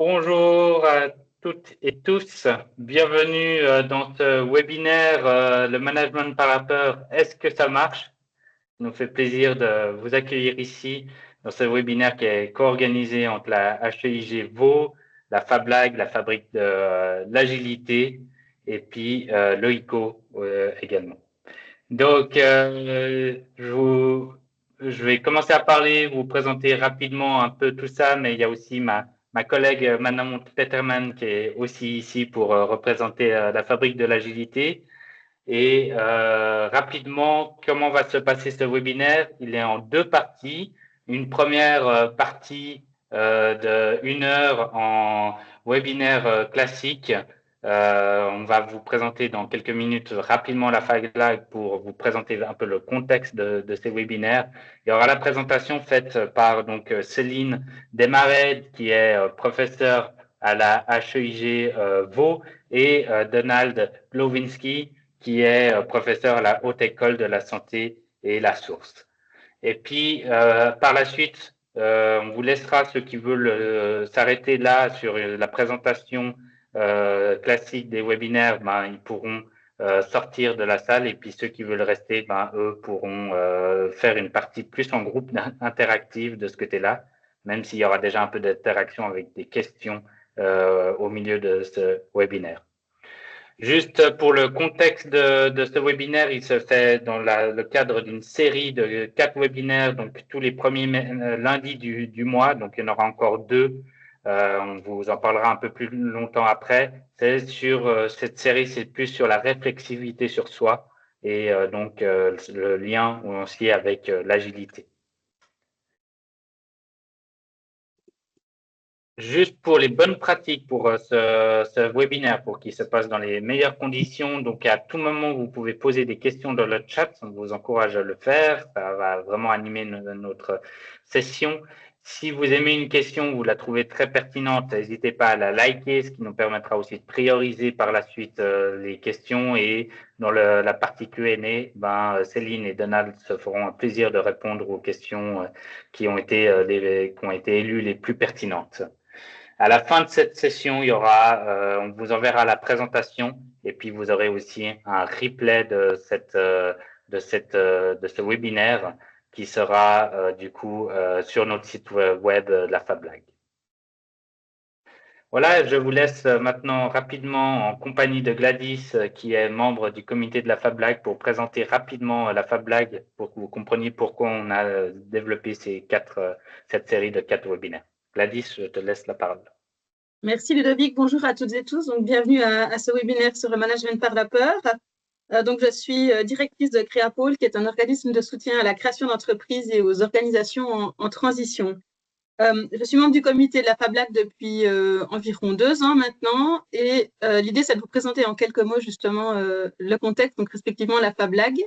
Bonjour à toutes et tous, bienvenue dans ce webinaire Le management par la peur, est-ce que ça marche? Ça nous fait plaisir de vous accueillir ici dans ce webinaire qui est co-organisé entre la HEIG Vaud, la FabLag, la Fabrique de l'Agilité et puis l'OICO également. Donc, je vais commencer à parler, vous présenter rapidement un peu tout ça, mais il y a aussi ma collègue Manon Peterman qui est aussi ici pour représenter la Fabrique de l'Agilité. Et rapidement, comment va se passer ce webinaire? Il est en deux parties. Une première partie de 1 heure en webinaire classique. On va vous présenter dans quelques minutes rapidement la FabLag pour vous présenter un peu le contexte de ces webinaires. Il y aura la présentation faite par donc Céline Desmarais, qui est professeure à la HEIG Vaud, et Donald Glowinski, qui est professeur à la Haute École de la Santé et la Source. Et puis, par la suite, on vous laissera ceux qui veulent s'arrêter là sur la présentation classique des webinaires, ils pourront sortir de la salle, et puis ceux qui veulent rester, eux pourront faire une partie plus en groupe interactive de ce côté-là, même s'il y aura déjà un peu d'interaction avec des questions au milieu de ce webinaire. Juste pour le contexte de ce webinaire, il se fait dans le cadre d'une série de 4 webinaires, donc tous les premiers lundis du mois, donc il y en aura encore 2. On vous en parlera un peu plus longtemps après. C'est sur cette série, c'est plus sur la réflexivité sur soi et donc le lien aussi avec l'agilité. Juste pour les bonnes pratiques pour ce webinaire, pour qu'il se passe dans les meilleures conditions. Donc, à tout moment, vous pouvez poser des questions dans le chat. On vous encourage à le faire. Ça va vraiment animer notre session. Si vous aimez une question, vous la trouvez très pertinente, n'hésitez pas à la liker, ce qui nous permettra aussi de prioriser par la suite les questions. Et dans la partie Q&A, Céline et Donald se feront un plaisir de répondre aux questions qui ont été élues les plus pertinentes. À la fin de cette session, il y aura, on vous enverra la présentation et puis vous aurez aussi un replay de ce webinaire qui sera du coup sur notre site web la FabLag. Voilà, je vous laisse maintenant rapidement en compagnie de Gladys, qui est membre du comité de la FabLag, pour présenter rapidement la FabLag pour que vous compreniez pourquoi on a développé cette série de 4 webinaires. Gladys, je te laisse la parole. Merci Ludovic, bonjour à toutes et tous. Donc, bienvenue à ce webinaire sur le management par la peur. Donc, je suis directrice de Créapôle, qui est un organisme de soutien à la création d'entreprises et aux organisations en transition. Je suis membre du comité de la FabLag depuis environ 2 ans maintenant, et l'idée, c'est de vous présenter en quelques mots justement le contexte, donc respectivement la FabLag.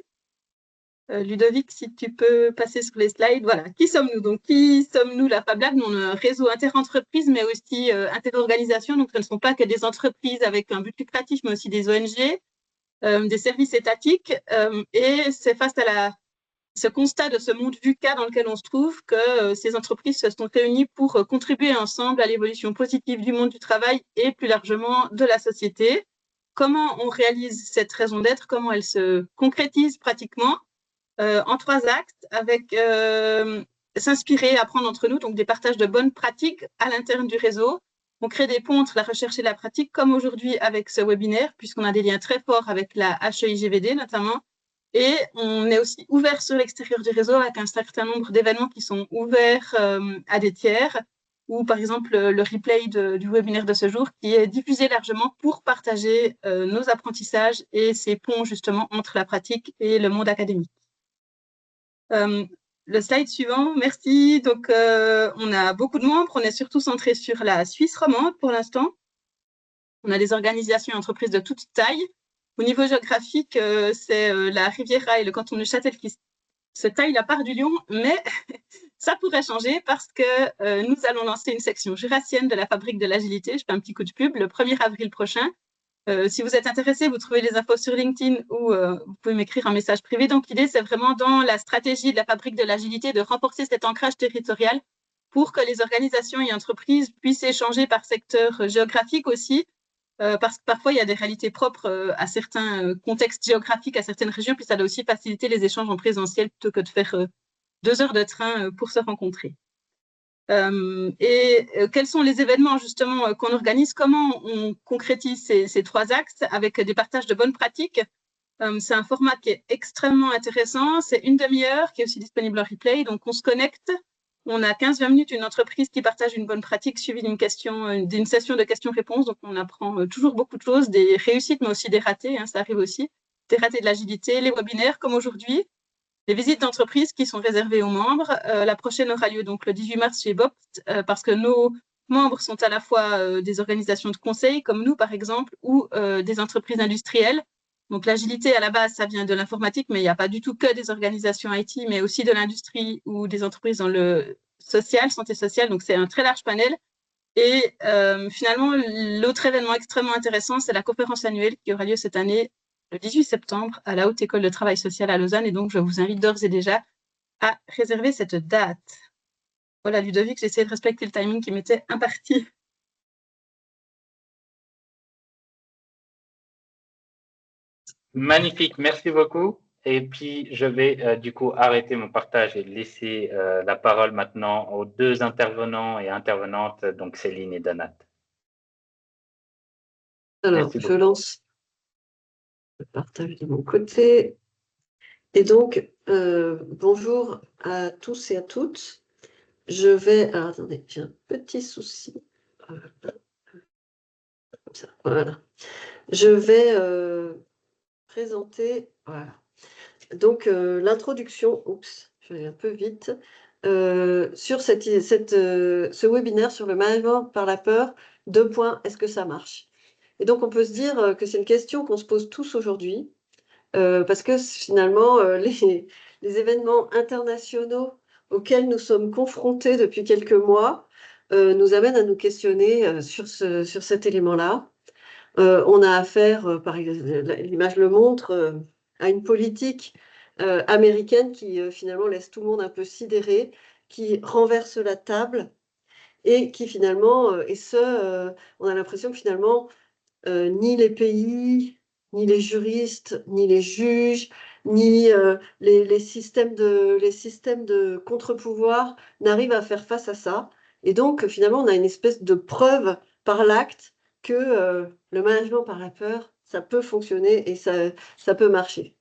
Ludovic, si tu peux passer sur les slides. Voilà, qui sommes-nous? Donc, qui sommes-nous, la FabLag? Nous, on a un réseau inter-entreprises, mais aussi inter-organisations. Donc, ce ne sont pas que des entreprises avec un but lucratif, mais aussi des ONG, des services étatiques. Et c'est face à ce constat de ce monde VUCA dans lequel on se trouve que ces entreprises se sont réunies pour contribuer ensemble à l'évolution positive du monde du travail et plus largement de la société. Comment on réalise cette raison d'être? Comment elle se concrétise pratiquement? En 3 axes, avec s'inspirer, apprendre entre nous, donc des partages de bonnes pratiques à l'intérieur du réseau. On crée des ponts entre la recherche et la pratique, comme aujourd'hui avec ce webinaire, puisqu'on a des liens très forts avec la HEIGVD notamment. Et on est aussi ouvert sur l'extérieur du réseau avec un certain nombre d'événements qui sont ouverts à des tiers, ou par exemple le replay du webinaire de ce jour qui est diffusé largement pour partager nos apprentissages et ces ponts justement entre la pratique et le monde académique. Le slide suivant, merci. Donc, on a beaucoup de membres. On est surtout centré sur la Suisse romande pour l'instant. On a des organisations et entreprises de toute taille. Au niveau géographique, c'est la Riviera et le canton de Châtel qui se taillent la part du lion, mais ça pourrait changer parce que nous allons lancer une section jurassienne de la Fabrique de l'Agilité. Je fais un petit coup de pub le 1er avril prochain. Si vous êtes intéressé, vous trouvez les infos sur LinkedIn ou vous pouvez m'écrire un message privé. Donc, l'idée, c'est vraiment dans la stratégie de la Fabrique de l'Agilité de renforcer cet ancrage territorial pour que les organisations et entreprises puissent échanger par secteur géographique aussi, parce que parfois il y a des réalités propres à certains contextes géographiques, à certaines régions, puis ça doit aussi faciliter les échanges en présentiel plutôt que de faire 2 heures de train pour se rencontrer. Quels sont les événements justement qu'on organise? Comment on concrétise ces 3 axes avec des partages de bonnes pratiques? C'est un format qui est extrêmement intéressant. C'est une demi-heure qui est aussi disponible en replay. Donc, on se connecte. On a 15-20 minutes, une entreprise qui partage une bonne pratique suivie d'une session de questions-réponses. Donc, on apprend toujours beaucoup de choses, des réussites, mais aussi des ratés. Ça arrive aussi. Des ratés de l'agilité, les webinaires comme aujourd'hui, les visites d'entreprise qui sont réservées aux membres. La prochaine aura lieu donc le 18 mars chez BOPT parce que nos membres sont à la fois des organisations de conseil comme nous, par exemple, ou des entreprises industrielles. Donc, l'agilité, à la base, ça vient de l'informatique, mais il n'y a pas du tout que des organisations IT, mais aussi de l'industrie ou des entreprises dans le social, santé sociale. Donc, c'est un très large panel. Et finalement, l'autre événement extrêmement intéressant, c'est la conférence annuelle qui aura lieu cette année, le 18 septembre, à la Haute École de Travail Social à Lausanne. Et donc, je vous invite d'ores et déjà à réserver cette date. Voilà, Ludovic, j'ai essayé de respecter le timing qui m'était imparti. Magnifique, merci beaucoup. Et puis, je vais du coup arrêter mon partage et laisser la parole maintenant aux 2 intervenants et intervenantes, donc Céline et Donat. Alors, je lance le partage de mon côté. Et donc, bonjour à tous et à toutes. Je vais... Alors, attendez, j'ai un petit souci. Comme ça, voilà. Je vais présenter... Voilà. Donc, l'introduction... Oups, je vais aller un peu vite. Sur ce webinaire sur le management par la peur, 2 points, est-ce que ça marche? Et donc, on peut se dire que c'est une question qu'on se pose tous aujourd'hui, parce que finalement, les événements internationaux auxquels nous sommes confrontés depuis quelques mois nous amènent à nous questionner sur cet élément-là. On a affaire, par exemple, l'image le montre, à une politique américaine qui finalement laisse tout le monde un peu sidéré, qui renverse la table et qui finalement, on a l'impression que finalement, ni les pays, ni les juristes, ni les juges, ni les systèmes de contre-pouvoir n'arrivent à faire face à ça. Et donc, finalement, on a une espèce de preuve par l'acte que le management par la peur, ça peut fonctionner et ça peut marcher.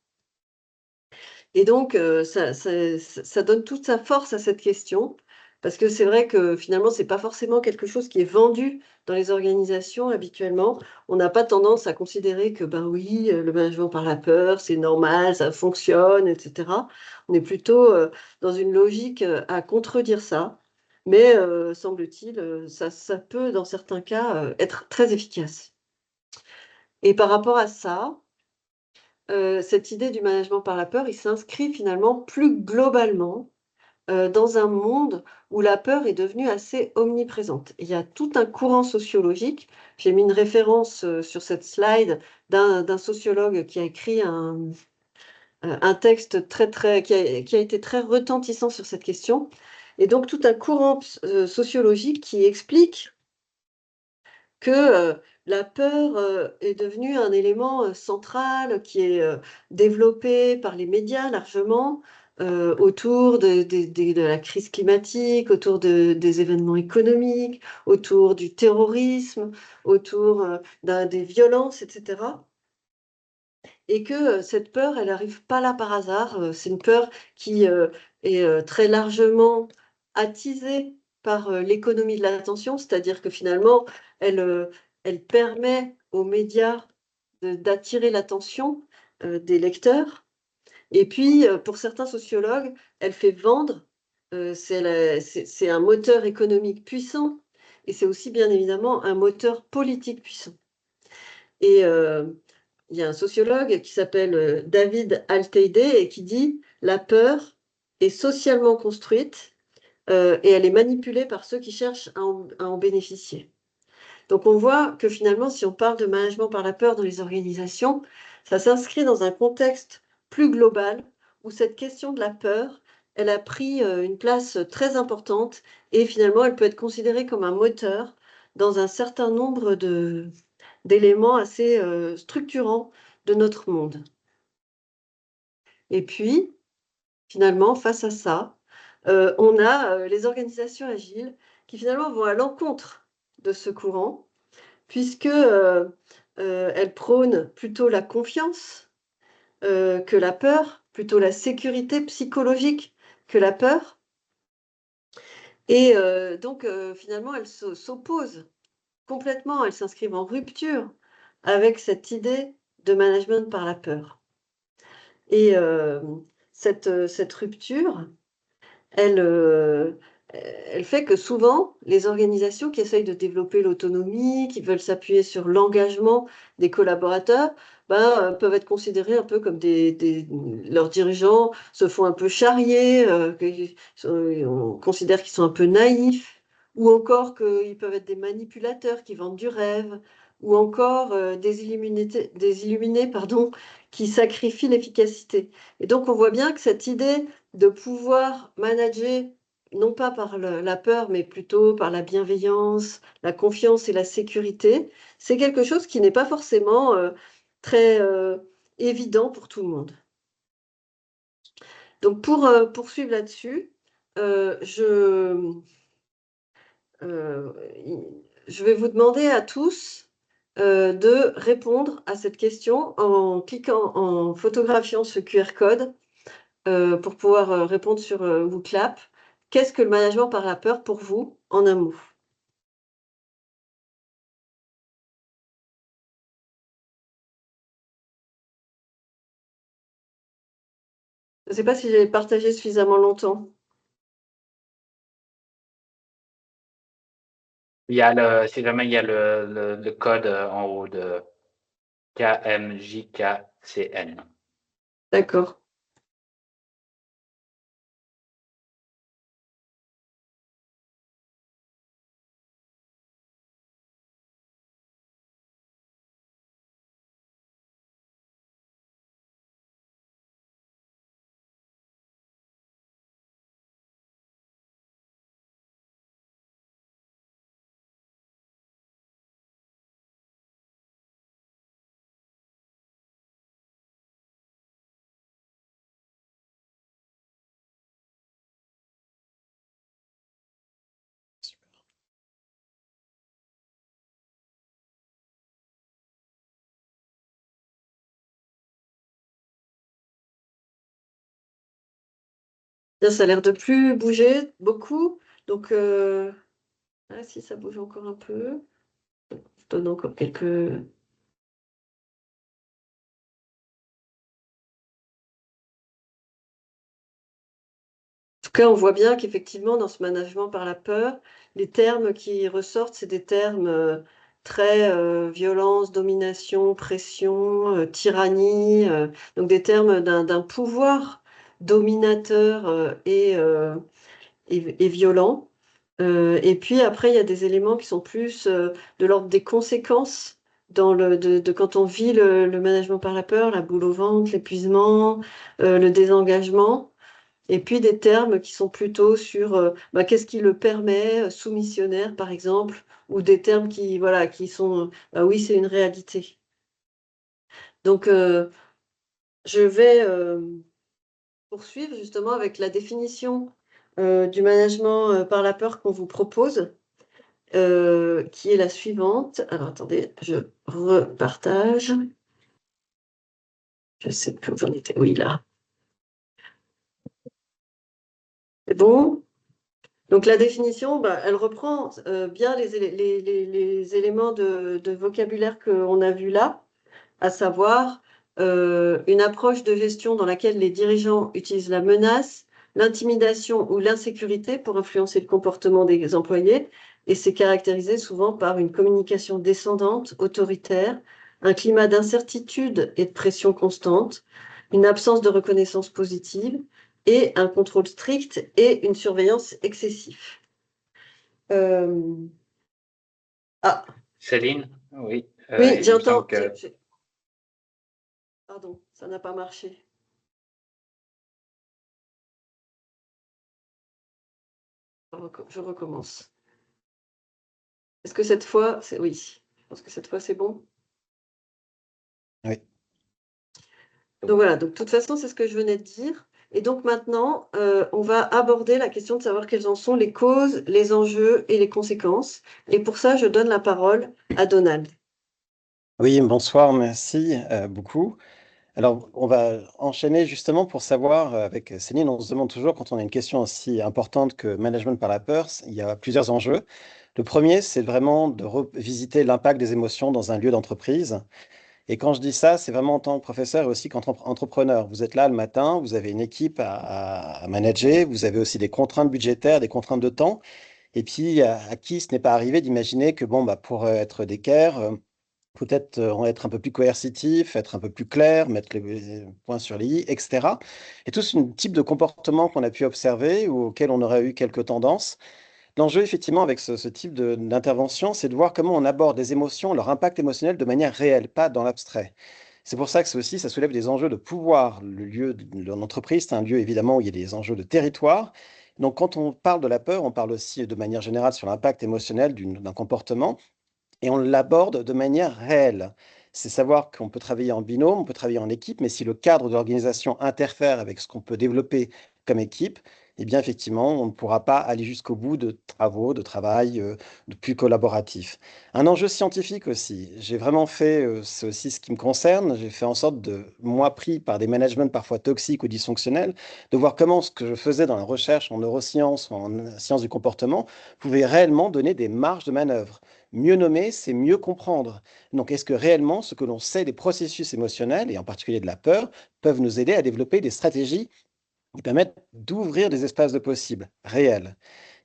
Et donc, ça donne toute sa force à cette question, parce que c'est vrai que finalement, ce n'est pas forcément quelque chose qui est vendu dans les organisations habituellement. On n'a pas tendance à considérer que, ben oui, le management par la peur, c'est normal, ça fonctionne, etc. On est plutôt dans une logique à contredire ça. Mais semble-t-il, ça peut, dans certains cas, être très efficace. Et par rapport à ça, cette idée du management par la peur, il s'inscrit finalement plus globalement dans un monde où la peur est devenue assez omniprésente. Il y a tout un courant sociologique. J'ai mis une référence sur cette slide d'un sociologue qui a écrit un texte qui a été très retentissant sur cette question. Et donc tout un courant sociologique qui explique que la peur est devenue un élément central qui est développé par les médias largement autour de la crise climatique, autour des événements économiques, autour du terrorisme, autour des violences, etc. Et que cette peur, elle n'arrive pas là par hasard. C'est une peur qui est très largement attisée par l'économie de l'attention, c'est-à-dire que finalement, elle permet aux médias d'attirer l'attention des lecteurs. Et puis, pour certains sociologues, elle fait vendre. C'est un moteur économique puissant et c'est aussi bien évidemment un moteur politique puissant. Et il y a un sociologue qui s'appelle David Alteide et qui dit « La peur est socialement construite et elle est manipulée par ceux qui cherchent à en bénéficier. » Donc on voit que finalement, si on parle de management par la peur dans les organisations, ça s'inscrit dans un contexte plus global où cette question de la peur, elle a pris une place très importante et finalement, elle peut être considérée comme un moteur dans un certain nombre d'éléments assez structurants de notre monde. Et puis, finalement, face à ça, on a les organisations agiles qui finalement vont à l'encontre de ce courant, puisque elles prônent plutôt la confiance que la peur, plutôt la sécurité psychologique que la peur. Et donc, finalement, elles s'opposent complètement, elles s'inscrivent en rupture avec cette idée de management par la peur. Et cette rupture, elle, elle fait que souvent, les organisations qui essayent de développer l'autonomie, qui veulent s'appuyer sur l'engagement des collaborateurs, peuvent être considérées un peu comme leurs dirigeants se font un peu charrier, on considère qu'ils sont un peu naïfs, ou encore qu'ils peuvent être des manipulateurs qui vendent du rêve, ou encore des illuminés, pardon, qui sacrifient l'efficacité. Et donc, on voit bien que cette idée de pouvoir manager, non pas par la peur, mais plutôt par la bienveillance, la confiance et la sécurité, c'est quelque chose qui n'est pas forcément très évident pour tout le monde. Donc, pour poursuivre là-dessus, je vais vous demander à tous de répondre à cette question en cliquant, en photographiant ce QR code pour pouvoir répondre sur WooClap. Qu'est-ce que le management par la peur pour vous, en un mot? Je ne sais pas si j'ai partagé suffisamment longtemps. Si jamais il y a le code en haut de KMJKCN. D'accord. Bien, ça a l'air de plus bouger beaucoup. Donc, si ça bouge encore un peu. Je donne encore quelques... En tout cas, on voit bien qu'effectivement, dans ce management par la peur, les termes qui ressortent, c'est des termes très violence, domination, pression, tyrannie, donc des termes d'un pouvoir dominateur et violent. Et puis après, il y a des éléments qui sont plus de l'ordre des conséquences de quand on vit le management par la peur, la boule au ventre, l'épuisement, le désengagement. Et puis des termes qui sont plutôt sur qu'est-ce qui le permet, soumissionnaire par exemple, ou des termes qui sont oui, c'est une réalité. Donc je vais poursuivre justement avec la définition du management par la peur qu'on vous propose, qui est la suivante. Alors attendez, je repartage. Je sais plus où j'en étais. Oui, là. C'est bon? Donc la définition, elle reprend bien les éléments de vocabulaire qu'on a vus là, à savoir une approche de gestion dans laquelle les dirigeants utilisent la menace, l'intimidation ou l'insécurité pour influencer le comportement des employés, et c'est caractérisé souvent par une communication descendante, autoritaire, un climat d'incertitude et de pression constante, une absence de reconnaissance positive, et un contrôle strict et une surveillance excessive. Ah, Céline, oui. oui, Il me j'entends. semble que Pardon, ça n'a pas marché. Je recommence. Est-ce que cette fois, c'est oui, je pense que cette fois c'est bon. Oui. Donc voilà, donc de toute façon, c'est ce que je venais de dire. Et donc maintenant, on va aborder la question de savoir quelles en sont les causes, les enjeux et les conséquences. Et pour ça, je donne la parole à Donald. Oui, bonsoir, merci beaucoup. Alors, on va enchaîner justement pour savoir, avec Céline, on se demande toujours, quand on a une question aussi importante que management par la peur, il y a plusieurs enjeux. Le premier, c'est vraiment de revisiter l'impact des émotions dans un lieu d'entreprise. Et quand je dis ça, c'est vraiment en tant que professeur et aussi qu'entrepreneur. Vous êtes là le matin, vous avez une équipe à manager, vous avez aussi des contraintes budgétaires, des contraintes de temps. Et puis, à qui ce n'est pas arrivé d'imaginer que, bon, bah, pour être d'équerre, peut-être être un peu plus coercitif, être un peu plus clair, mettre les points sur les i, etc. Et tout ce type de comportement qu'on a pu observer ou auquel on aurait eu quelques tendances. L'enjeu, effectivement, avec ce type d'intervention, c'est de voir comment on aborde les émotions, leur impact émotionnel de manière réelle, pas dans l'abstrait. C'est pour ça que ça soulève des enjeux de pouvoir. Le lieu de l'entreprise, c'est un lieu évidemment où il y a des enjeux de territoire. Donc, quand on parle de la peur, on parle aussi de manière générale sur l'impact émotionnel d'un comportement et on l'aborde de manière réelle. C'est savoir qu'on peut travailler en binôme, on peut travailler en équipe, mais si le cadre de l'organisation interfère avec ce qu'on peut développer comme équipe, eh bien effectivement, on ne pourra pas aller jusqu'au bout de travaux, de travail de plus collaboratif. Un enjeu scientifique aussi. J'ai vraiment fait, c'est aussi ce qui me concerne, j'ai fait en sorte de, moi pris par des managements parfois toxiques ou dysfonctionnels, de voir comment ce que je faisais dans la recherche en neurosciences ou en sciences du comportement pouvait réellement donner des marges de manœuvre. Mieux nommer, c'est mieux comprendre. Donc, est-ce que réellement, ce que l'on sait des processus émotionnels, et en particulier de la peur, peuvent nous aider à développer des stratégies qui permettent d'ouvrir des espaces de possibles réels?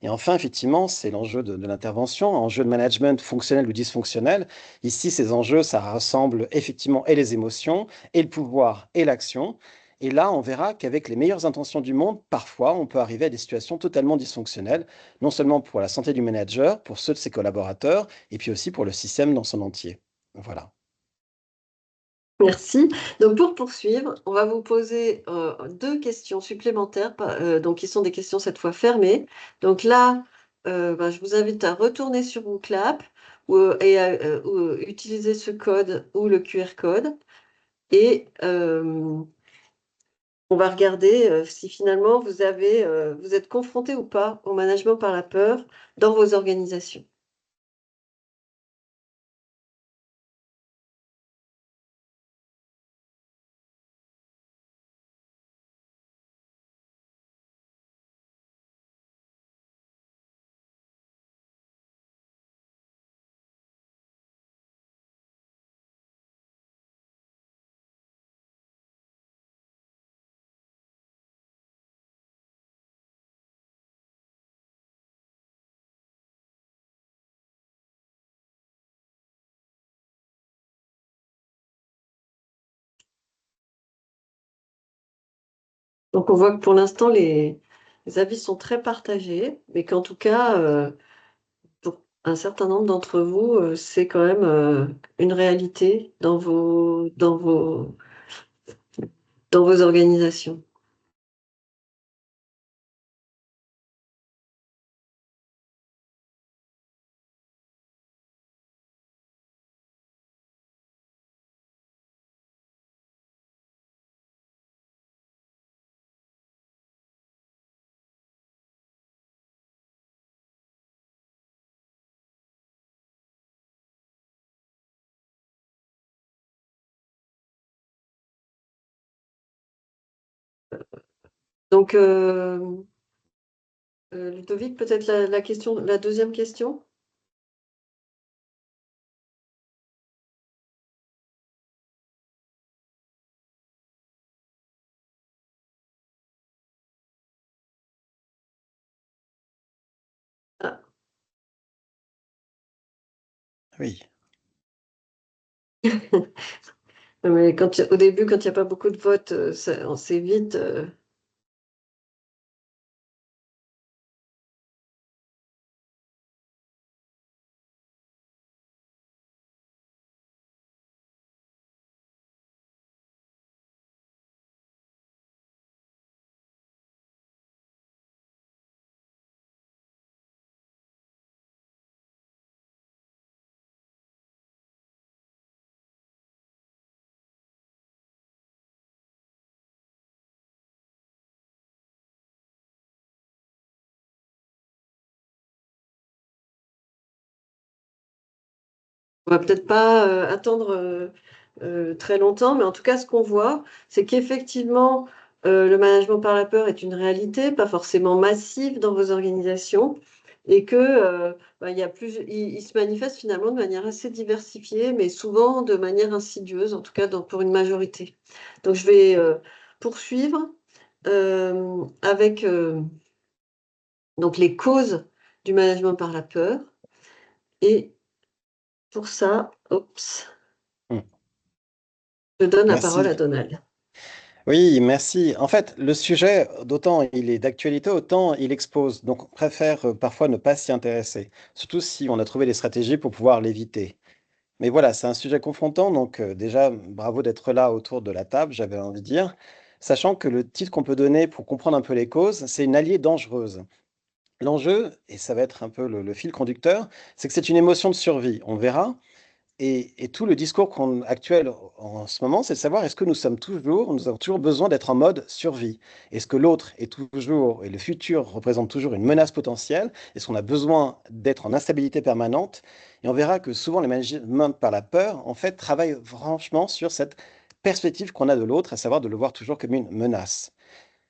Et enfin, effectivement, c'est l'enjeu de l'intervention, enjeu de management fonctionnel ou dysfonctionnel. Ici, ces enjeux, ça rassemble effectivement et les émotions, et le pouvoir, et l'action. Et là, on verra qu'avec les meilleures intentions du monde, parfois, on peut arriver à des situations totalement dysfonctionnelles, non seulement pour la santé du manager, pour ceux de ses collaborateurs, et puis aussi pour le système dans son entier. Voilà. Merci. Donc pour poursuivre, on va vous poser deux questions supplémentaires, donc qui sont des questions cette fois fermées. Donc là, je vous invite à retourner sur Bootclap et à utiliser ce code ou le QR code. Et on va regarder si finalement vous êtes confronté ou pas au management par la peur dans vos organisations. Donc on voit que pour l'instant, les avis sont très partagés, mais qu'en tout cas, pour un certain nombre d'entre vous, c'est quand même une réalité dans vos organisations. Donc, Ludovic, peut-être la deuxième question? Ah. Oui. Mais au début, quand il n'y a pas beaucoup de votes, on sait vite. On va peut-être pas attendre très longtemps, mais en tout cas, ce qu'on voit, c'est qu'effectivement, le management par la peur est une réalité, pas forcément massive dans vos organisations, et que il y a il se manifeste finalement de manière assez diversifiée, mais souvent de manière insidieuse, en tout cas pour une majorité. Donc, je vais poursuivre avec donc les causes du management par la peur. Et pour ça, Hmm. je donne la parole à Merci. Donald. Oui, merci. En fait, le sujet, d'autant il est d'actualité, autant il expose. Donc, on préfère parfois ne pas s'y intéresser, surtout si on a trouvé des stratégies pour pouvoir l'éviter. Mais voilà, c'est un sujet confrontant, donc déjà, bravo d'être là autour de la table, j'avais envie de dire, sachant que le titre qu'on peut donner pour comprendre un peu les causes, c'est une alliée dangereuse. L'enjeu, et ça va être un peu le fil conducteur, c'est que c'est une émotion de survie, on verra. Et tout le discours actuel en ce moment, c'est de savoir est-ce que nous avons toujours besoin d'être en mode survie? Est-ce que l'autre est toujours, et le futur représente toujours une menace potentielle? Est-ce qu'on a besoin d'être en instabilité permanente? Et on verra que souvent les managements par la peur, en fait, travaillent franchement sur cette perspective qu'on a de l'autre, à savoir de le voir toujours comme une menace.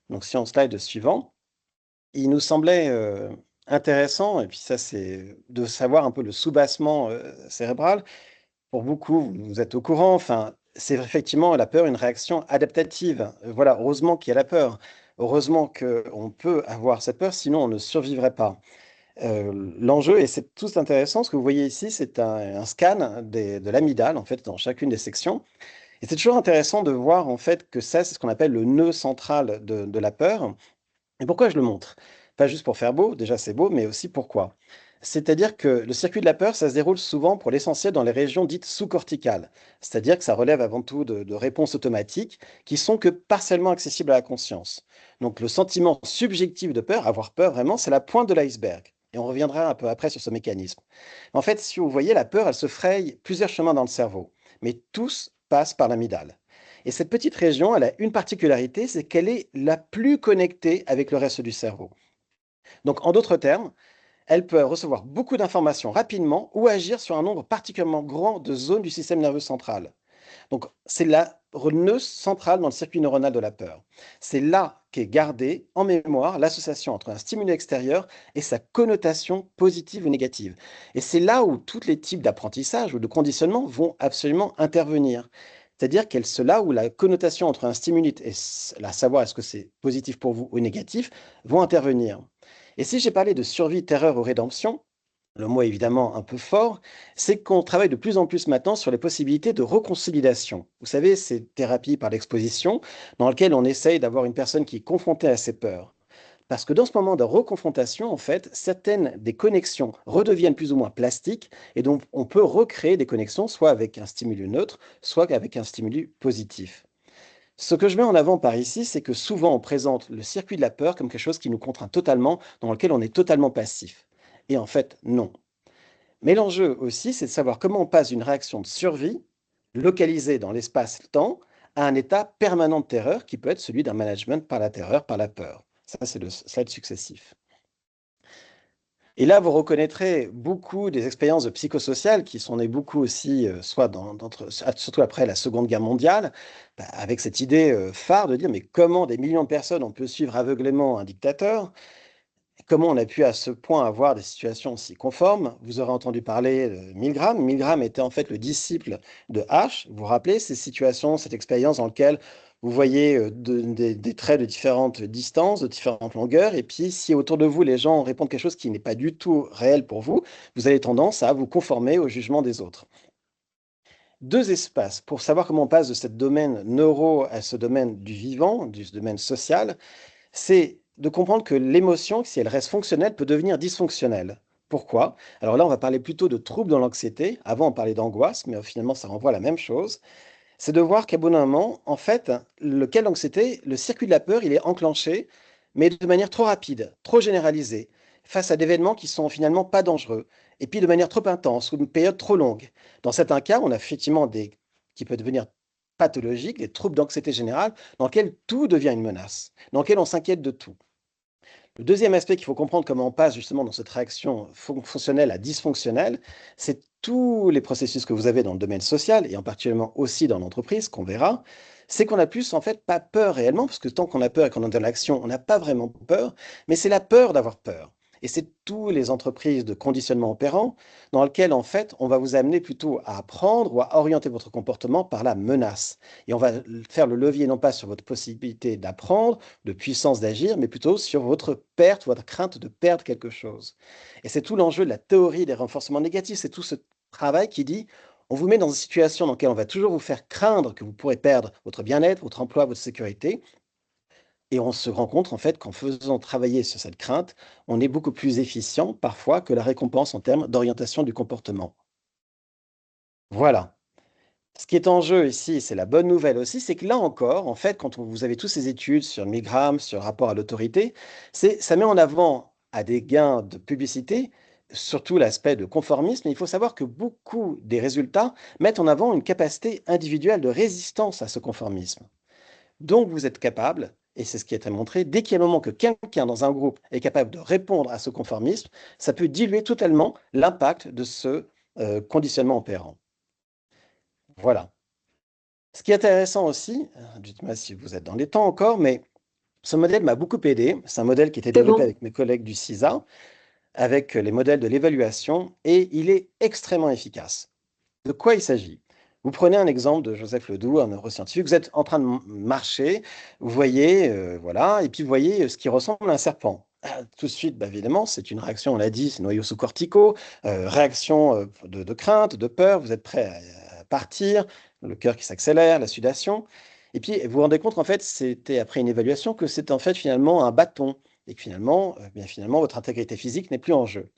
Donc si on slide suivant, il nous semblait intéressant, et puis ça c'est de savoir un peu le soubassement cérébral pour beaucoup, vous êtes au courant, enfin, c'est effectivement la peur une réaction adaptative. Voilà, heureusement qu'il y a la peur. Heureusement qu'on peut avoir cette peur, sinon on ne survivrait pas. L'enjeu, et c'est tout intéressant, ce que vous voyez ici, c'est un scan de l'amygdale, en fait, dans chacune des sections. Et c'est toujours intéressant de voir, en fait, que ça, c'est ce qu'on appelle le nœud central de la peur. Et pourquoi je le montre? Pas juste pour faire beau, déjà c'est beau, mais aussi pourquoi. C'est-à-dire que le circuit de la peur, ça se déroule souvent pour l'essentiel dans les régions dites sous-corticales. C'est-à-dire que ça relève avant tout de réponses automatiques qui sont que partiellement accessibles à la conscience. Donc le sentiment subjectif de peur, avoir peur vraiment, c'est la pointe de l'iceberg. Et on reviendra un peu après sur ce mécanisme. En fait, si vous voyez, la peur, elle se fraye plusieurs chemins dans le cerveau, mais tous passent par l'amygdale. Et cette petite région, elle a une particularité, c'est qu'elle est la plus connectée avec le reste du cerveau. Donc, en d'autres termes, elle peut recevoir beaucoup d'informations rapidement ou agir sur un nombre particulièrement grand de zones du système nerveux central. Donc, c'est la nœud centrale dans le circuit neuronal de la peur. C'est là qu'est gardée en mémoire l'association entre un stimulus extérieur et sa connotation positive ou négative. Et c'est là où tous les types d'apprentissage ou de conditionnement vont absolument intervenir. C'est-à-dire qu'elle c'est là où la connotation entre un stimulus et la savoir est-ce que c'est positif pour vous ou négatif vont intervenir. Et si j'ai parlé de survie, terreur ou rédemption, le mot est évidemment un peu fort, c'est qu'on travaille de plus en plus maintenant sur les possibilités de réconciliation. Vous savez, ces thérapies par l'exposition dans lesquelles on essaye d'avoir une personne qui est confrontée à ses peurs. Parce que dans ce moment de reconfrontation, en fait, certaines des connexions redeviennent plus ou moins plastiques et donc on peut recréer des connexions soit avec un stimulus neutre, soit avec un stimulus positif. Ce que je mets en avant par ici, c'est que souvent on présente le circuit de la peur comme quelque chose qui nous contraint totalement, dans lequel on est totalement passif. Et en fait, non. Mais l'enjeu aussi, c'est de savoir comment on passe d'une réaction de survie, localisée dans l'espace-temps, à un état permanent de terreur qui peut être celui d'un management par la terreur, par la peur. Ça, c'est le slide successif. Et là, vous reconnaîtrez beaucoup des expériences de psychosociales qui sont nées beaucoup aussi, surtout après la Seconde Guerre mondiale, avec cette idée phare de dire mais comment des millions de personnes on peut suivre aveuglément un dictateur? Comment on a pu à ce point avoir des situations si conformes? Vous aurez entendu parler de Milgram. Milgram était en fait le disciple de H. Vous vous rappelez ces situations, cette expérience dans laquelle vous voyez des traits de différentes distances, de différentes longueurs, et puis si autour de vous les gens répondent quelque chose qui n'est pas du tout réel pour vous, vous avez tendance à vous conformer au jugement des autres. Deux espaces pour savoir comment on passe de ce domaine neuro à ce domaine du vivant, du domaine social, c'est de comprendre que l'émotion, si elle reste fonctionnelle, peut devenir dysfonctionnelle. Pourquoi? Alors là, on va parler plutôt de troubles dans l'anxiété. Avant, on parlait d'angoisse, mais finalement, ça renvoie à la même chose. C'est de voir qu'à bon moment, en fait, le cas de l'anxiété, le circuit de la peur, il est enclenché, mais de manière trop rapide, trop généralisée, face à des événements qui sont finalement pas dangereux, et puis de manière trop intense ou une période trop longue. Dans certains cas, on a effectivement des qui peut devenir pathologiques, des troubles d'anxiété générale, dans lesquels tout devient une menace, dans lesquels on s'inquiète de tout. Le deuxième aspect qu'il faut comprendre comment on passe justement dans cette réaction fonctionnelle à dysfonctionnelle, c'est tous les processus que vous avez dans le domaine social et en particulièrement aussi dans l'entreprise, qu'on verra, c'est qu'on a plus en fait pas peur réellement, parce que tant qu'on a peur et qu'on est dans l'action, on n'a pas vraiment peur, mais c'est la peur d'avoir peur. Et c'est tous les entreprises de conditionnement opérant dans lesquelles en fait on va vous amener plutôt à apprendre ou à orienter votre comportement par la menace. Et on va faire le levier non pas sur votre possibilité d'apprendre, de puissance d'agir, mais plutôt sur votre perte, votre crainte de perdre quelque chose. Et c'est tout l'enjeu de la théorie des renforcements négatifs, c'est tout ce travail qui dit, on vous met dans une situation dans laquelle on va toujours vous faire craindre que vous pourrez perdre votre bien-être, votre emploi, votre sécurité, et on se rend compte en fait qu'en faisant travailler sur cette crainte, on est beaucoup plus efficient parfois que la récompense en termes d'orientation du comportement. Voilà. Ce qui est en jeu ici, c'est la bonne nouvelle aussi, c'est que là encore, en fait, quand vous avez toutes ces études sur le Milgram, sur le rapport à l'autorité, ça met en avant à des gains de publicité, surtout l'aspect de conformisme. Il faut savoir que beaucoup des résultats mettent en avant une capacité individuelle de résistance à ce conformisme. Donc, vous êtes capable, et c'est ce qui est à montrer, dès qu'il y a un moment que quelqu'un dans un groupe est capable de répondre à ce conformisme, ça peut diluer totalement l'impact de ce conditionnement opérant. Voilà. Ce qui est intéressant aussi, dites-moi si vous êtes dans les temps encore, mais ce modèle m'a beaucoup aidé. C'est un modèle qui a été C'est développé bon. avec mes collègues du CISA, avec les modèles de l'évaluation, et il est extrêmement efficace. De quoi il s'agit? Vous prenez un exemple de Joseph Ledoux, un neuroscientifique, vous êtes en train de marcher, vous voyez, voilà, et puis vous voyez ce qui ressemble à un serpent. Tout de suite, bah, évidemment, c'est une réaction, on l'a dit, c'est noyaux sous-corticaux, réaction de crainte, de peur, vous êtes prêt à partir, le cœur qui s'accélère, la sudation. Et puis vous vous rendez compte qu'en fait, c'était après une évaluation que c'est en fait finalement un bâton, et que finalement, bien finalement, votre intégrité physique n'est plus en jeu.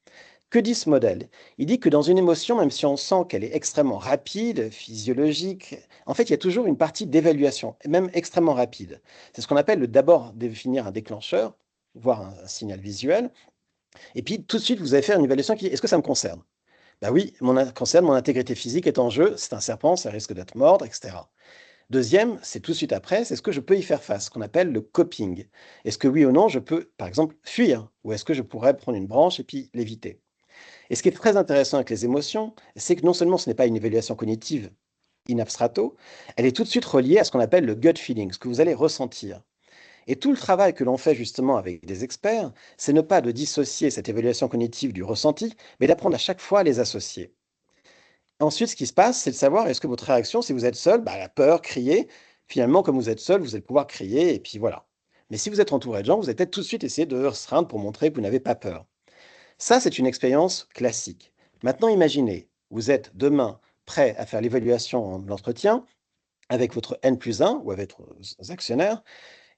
Que dit ce modèle? Il dit que dans une émotion, même si on sent qu'elle est extrêmement rapide, physiologique, en fait, il y a toujours une partie d'évaluation, et même extrêmement rapide. C'est ce qu'on appelle d'abord définir un déclencheur, voire un signal visuel, et puis tout de suite, vous allez faire une évaluation qui dit, est-ce que ça me concerne? Ben oui, concerne, mon intégrité physique est en jeu, c'est un serpent, ça risque d'être mordre, etc. Deuxième, c'est tout de suite après, c'est ce que je peux y faire face, ce qu'on appelle le coping. Est-ce que oui ou non, je peux, par exemple, fuir, ou est-ce que je pourrais prendre une branche et puis l'éviter? Et ce qui est très intéressant avec les émotions, c'est que non seulement ce n'est pas une évaluation cognitive in abstrato, elle est tout de suite reliée à ce qu'on appelle le gut feeling, ce que vous allez ressentir. Et tout le travail que l'on fait justement avec des experts, c'est ne pas de dissocier cette évaluation cognitive du ressenti, mais d'apprendre à chaque fois à les associer. Ensuite, ce qui se passe, c'est de savoir est-ce que votre réaction, si vous êtes seul, bah, la peur, crier, finalement, comme vous êtes seul, vous allez pouvoir crier, et puis voilà. Mais si vous êtes entouré de gens, vous allez peut-être tout de suite essayer de restreindre pour montrer que vous n'avez pas peur. Ça, c'est une expérience classique. Maintenant, imaginez, vous êtes demain prêt à faire l'évaluation de l'entretien avec votre N+1 ou avec vos actionnaires,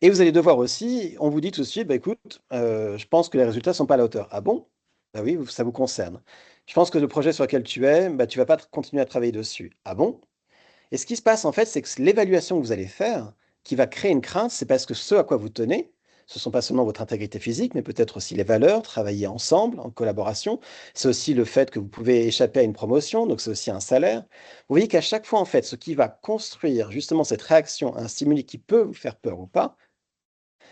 et vous allez devoir aussi, on vous dit tout de suite, bah, écoute, je pense que les résultats ne sont pas à la hauteur. Ah bon? Bah oui, ça vous concerne. Je pense que le projet sur lequel tu es, bah, tu ne vas pas continuer à travailler dessus. Ah bon? Et ce qui se passe, en fait, c'est que l'évaluation que vous allez faire, qui va créer une crainte, c'est parce que ce à quoi vous tenez, ce ne sont pas seulement votre intégrité physique, mais peut-être aussi les valeurs, travailler ensemble, en collaboration. C'est aussi le fait que vous pouvez échapper à une promotion, donc c'est aussi un salaire. Vous voyez qu'à chaque fois, en fait, ce qui va construire justement cette réaction à un stimuli qui peut vous faire peur ou pas,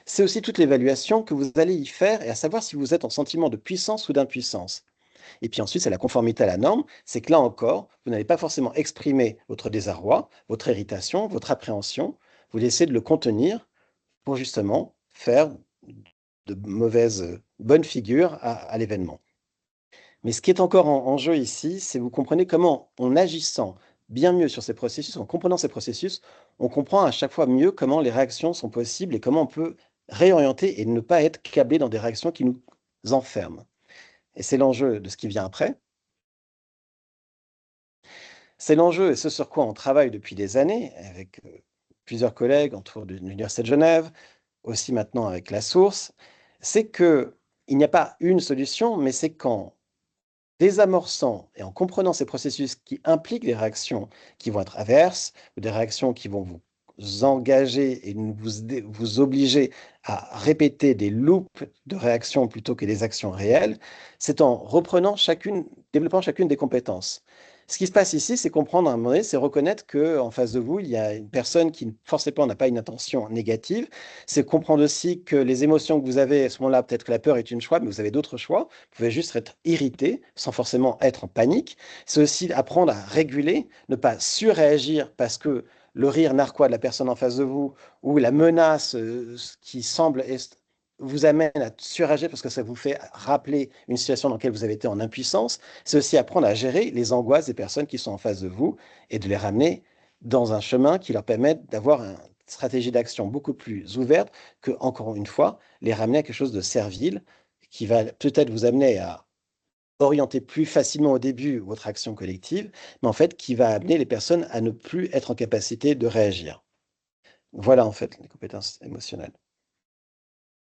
c'est aussi toute l'évaluation que vous allez y faire et à savoir si vous êtes en sentiment de puissance ou d'impuissance. Et puis ensuite, c'est la conformité à la norme. C'est que là encore, vous n'allez pas forcément exprimer votre désarroi, votre irritation, votre appréhension. Vous laissez de le contenir pour justement faire de bonnes figures à l'événement. Mais ce qui est encore en jeu ici, c'est vous comprenez comment, en agissant bien mieux sur ces processus, en comprenant ces processus, on comprend à chaque fois mieux comment les réactions sont possibles et comment on peut réorienter et ne pas être câblé dans des réactions qui nous enferment. Et c'est l'enjeu de ce qui vient après. C'est l'enjeu et ce sur quoi on travaille depuis des années avec plusieurs collègues autour de l'Université de Genève, aussi maintenant avec la source, c'est qu'il n'y a pas une solution, mais c'est qu'en désamorçant et en comprenant ces processus qui impliquent des réactions qui vont être averses ou des réactions qui vont vous engager et vous obliger à répéter des loops de réactions plutôt que des actions réelles, c'est en reprenant développant chacune des compétences. Ce qui se passe ici, c'est comprendre à un moment donné, c'est reconnaître qu'en face de vous, il y a une personne qui forcément n'a pas une intention négative. C'est comprendre aussi que les émotions que vous avez à ce moment-là, peut-être que la peur est une choix, mais vous avez d'autres choix. Vous pouvez juste être irrité sans forcément être en panique. C'est aussi apprendre à réguler, ne pas surréagir parce que le rire narquois de la personne en face de vous ou la menace qui semble vous amène à suragir parce que ça vous fait rappeler une situation dans laquelle vous avez été en impuissance. C'est aussi apprendre à gérer les angoisses des personnes qui sont en face de vous et de les ramener dans un chemin qui leur permette d'avoir une stratégie d'action beaucoup plus ouverte que, encore une fois, les ramener à quelque chose de servile qui va peut-être vous amener à orienter plus facilement au début votre action collective, mais en fait qui va amener les personnes à ne plus être en capacité de réagir. Voilà en fait les compétences émotionnelles.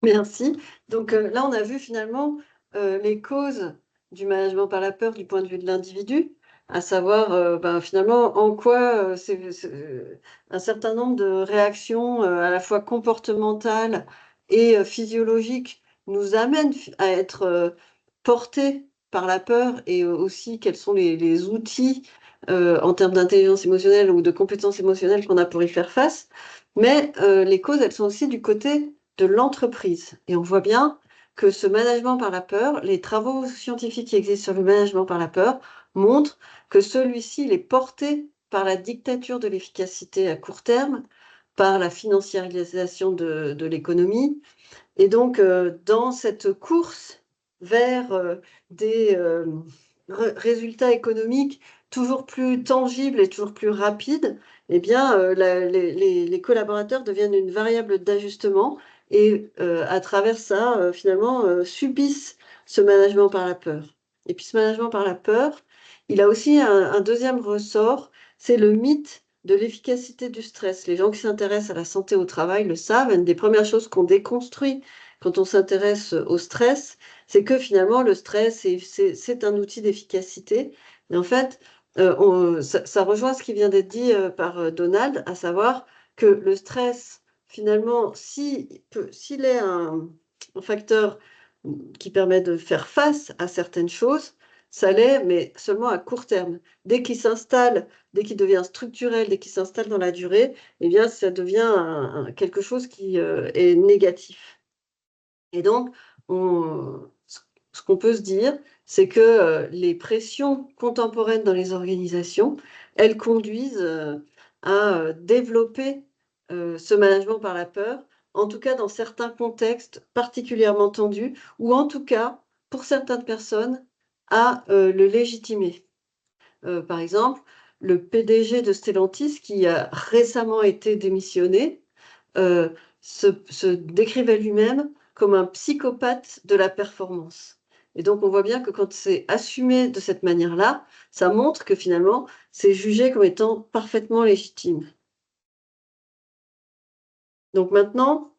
Merci. Donc là, on a vu finalement les causes du management par la peur du point de vue de l'individu, à savoir finalement en quoi un certain nombre de réactions à la fois comportementales et physiologiques nous amènent à être portés par la peur et aussi quels sont les outils en termes d'intelligence émotionnelle ou de compétences émotionnelles qu'on a pour y faire face. Mais les causes, elles sont aussi du côté de l'entreprise. Et on voit bien que ce management par la peur, les travaux scientifiques qui existent sur le management par la peur montrent que celui-ci il est porté par la dictature de l'efficacité à court terme, par la financiarisation de l'économie. Et donc, dans cette course vers des résultats économiques toujours plus tangibles et toujours plus rapides, eh bien, les collaborateurs deviennent une variable d'ajustement et à travers ça, finalement, subissent ce management par la peur. Et puis ce management par la peur, il a aussi un deuxième ressort, c'est le mythe de l'efficacité du stress. Les gens qui s'intéressent à la santé au travail le savent. Une des premières choses qu'on déconstruit quand on s'intéresse au stress, c'est que finalement, le stress, c'est un outil d'efficacité. Mais en fait, ça rejoint ce qui vient d'être dit par Donald, à savoir que le stress, finalement, s'il est un facteur qui permet de faire face à certaines choses, ça l'est, mais seulement à court terme. Dès qu'il s'installe, dès qu'il devient structurel, dès qu'il s'installe dans la durée, eh bien, ça devient quelque chose qui est négatif. Et donc, ce qu'on peut se dire, c'est que les pressions contemporaines dans les organisations, elles conduisent à développer ce management par la peur, en tout cas dans certains contextes particulièrement tendus, ou en tout cas, pour certaines personnes, à le légitimer. Par exemple, le PDG de Stellantis, qui a récemment été démissionné, se décrivait lui-même comme un psychopathe de la performance. Et donc, on voit bien que quand c'est assumé de cette manière-là, ça montre que finalement, c'est jugé comme étant parfaitement légitime. Donc maintenant,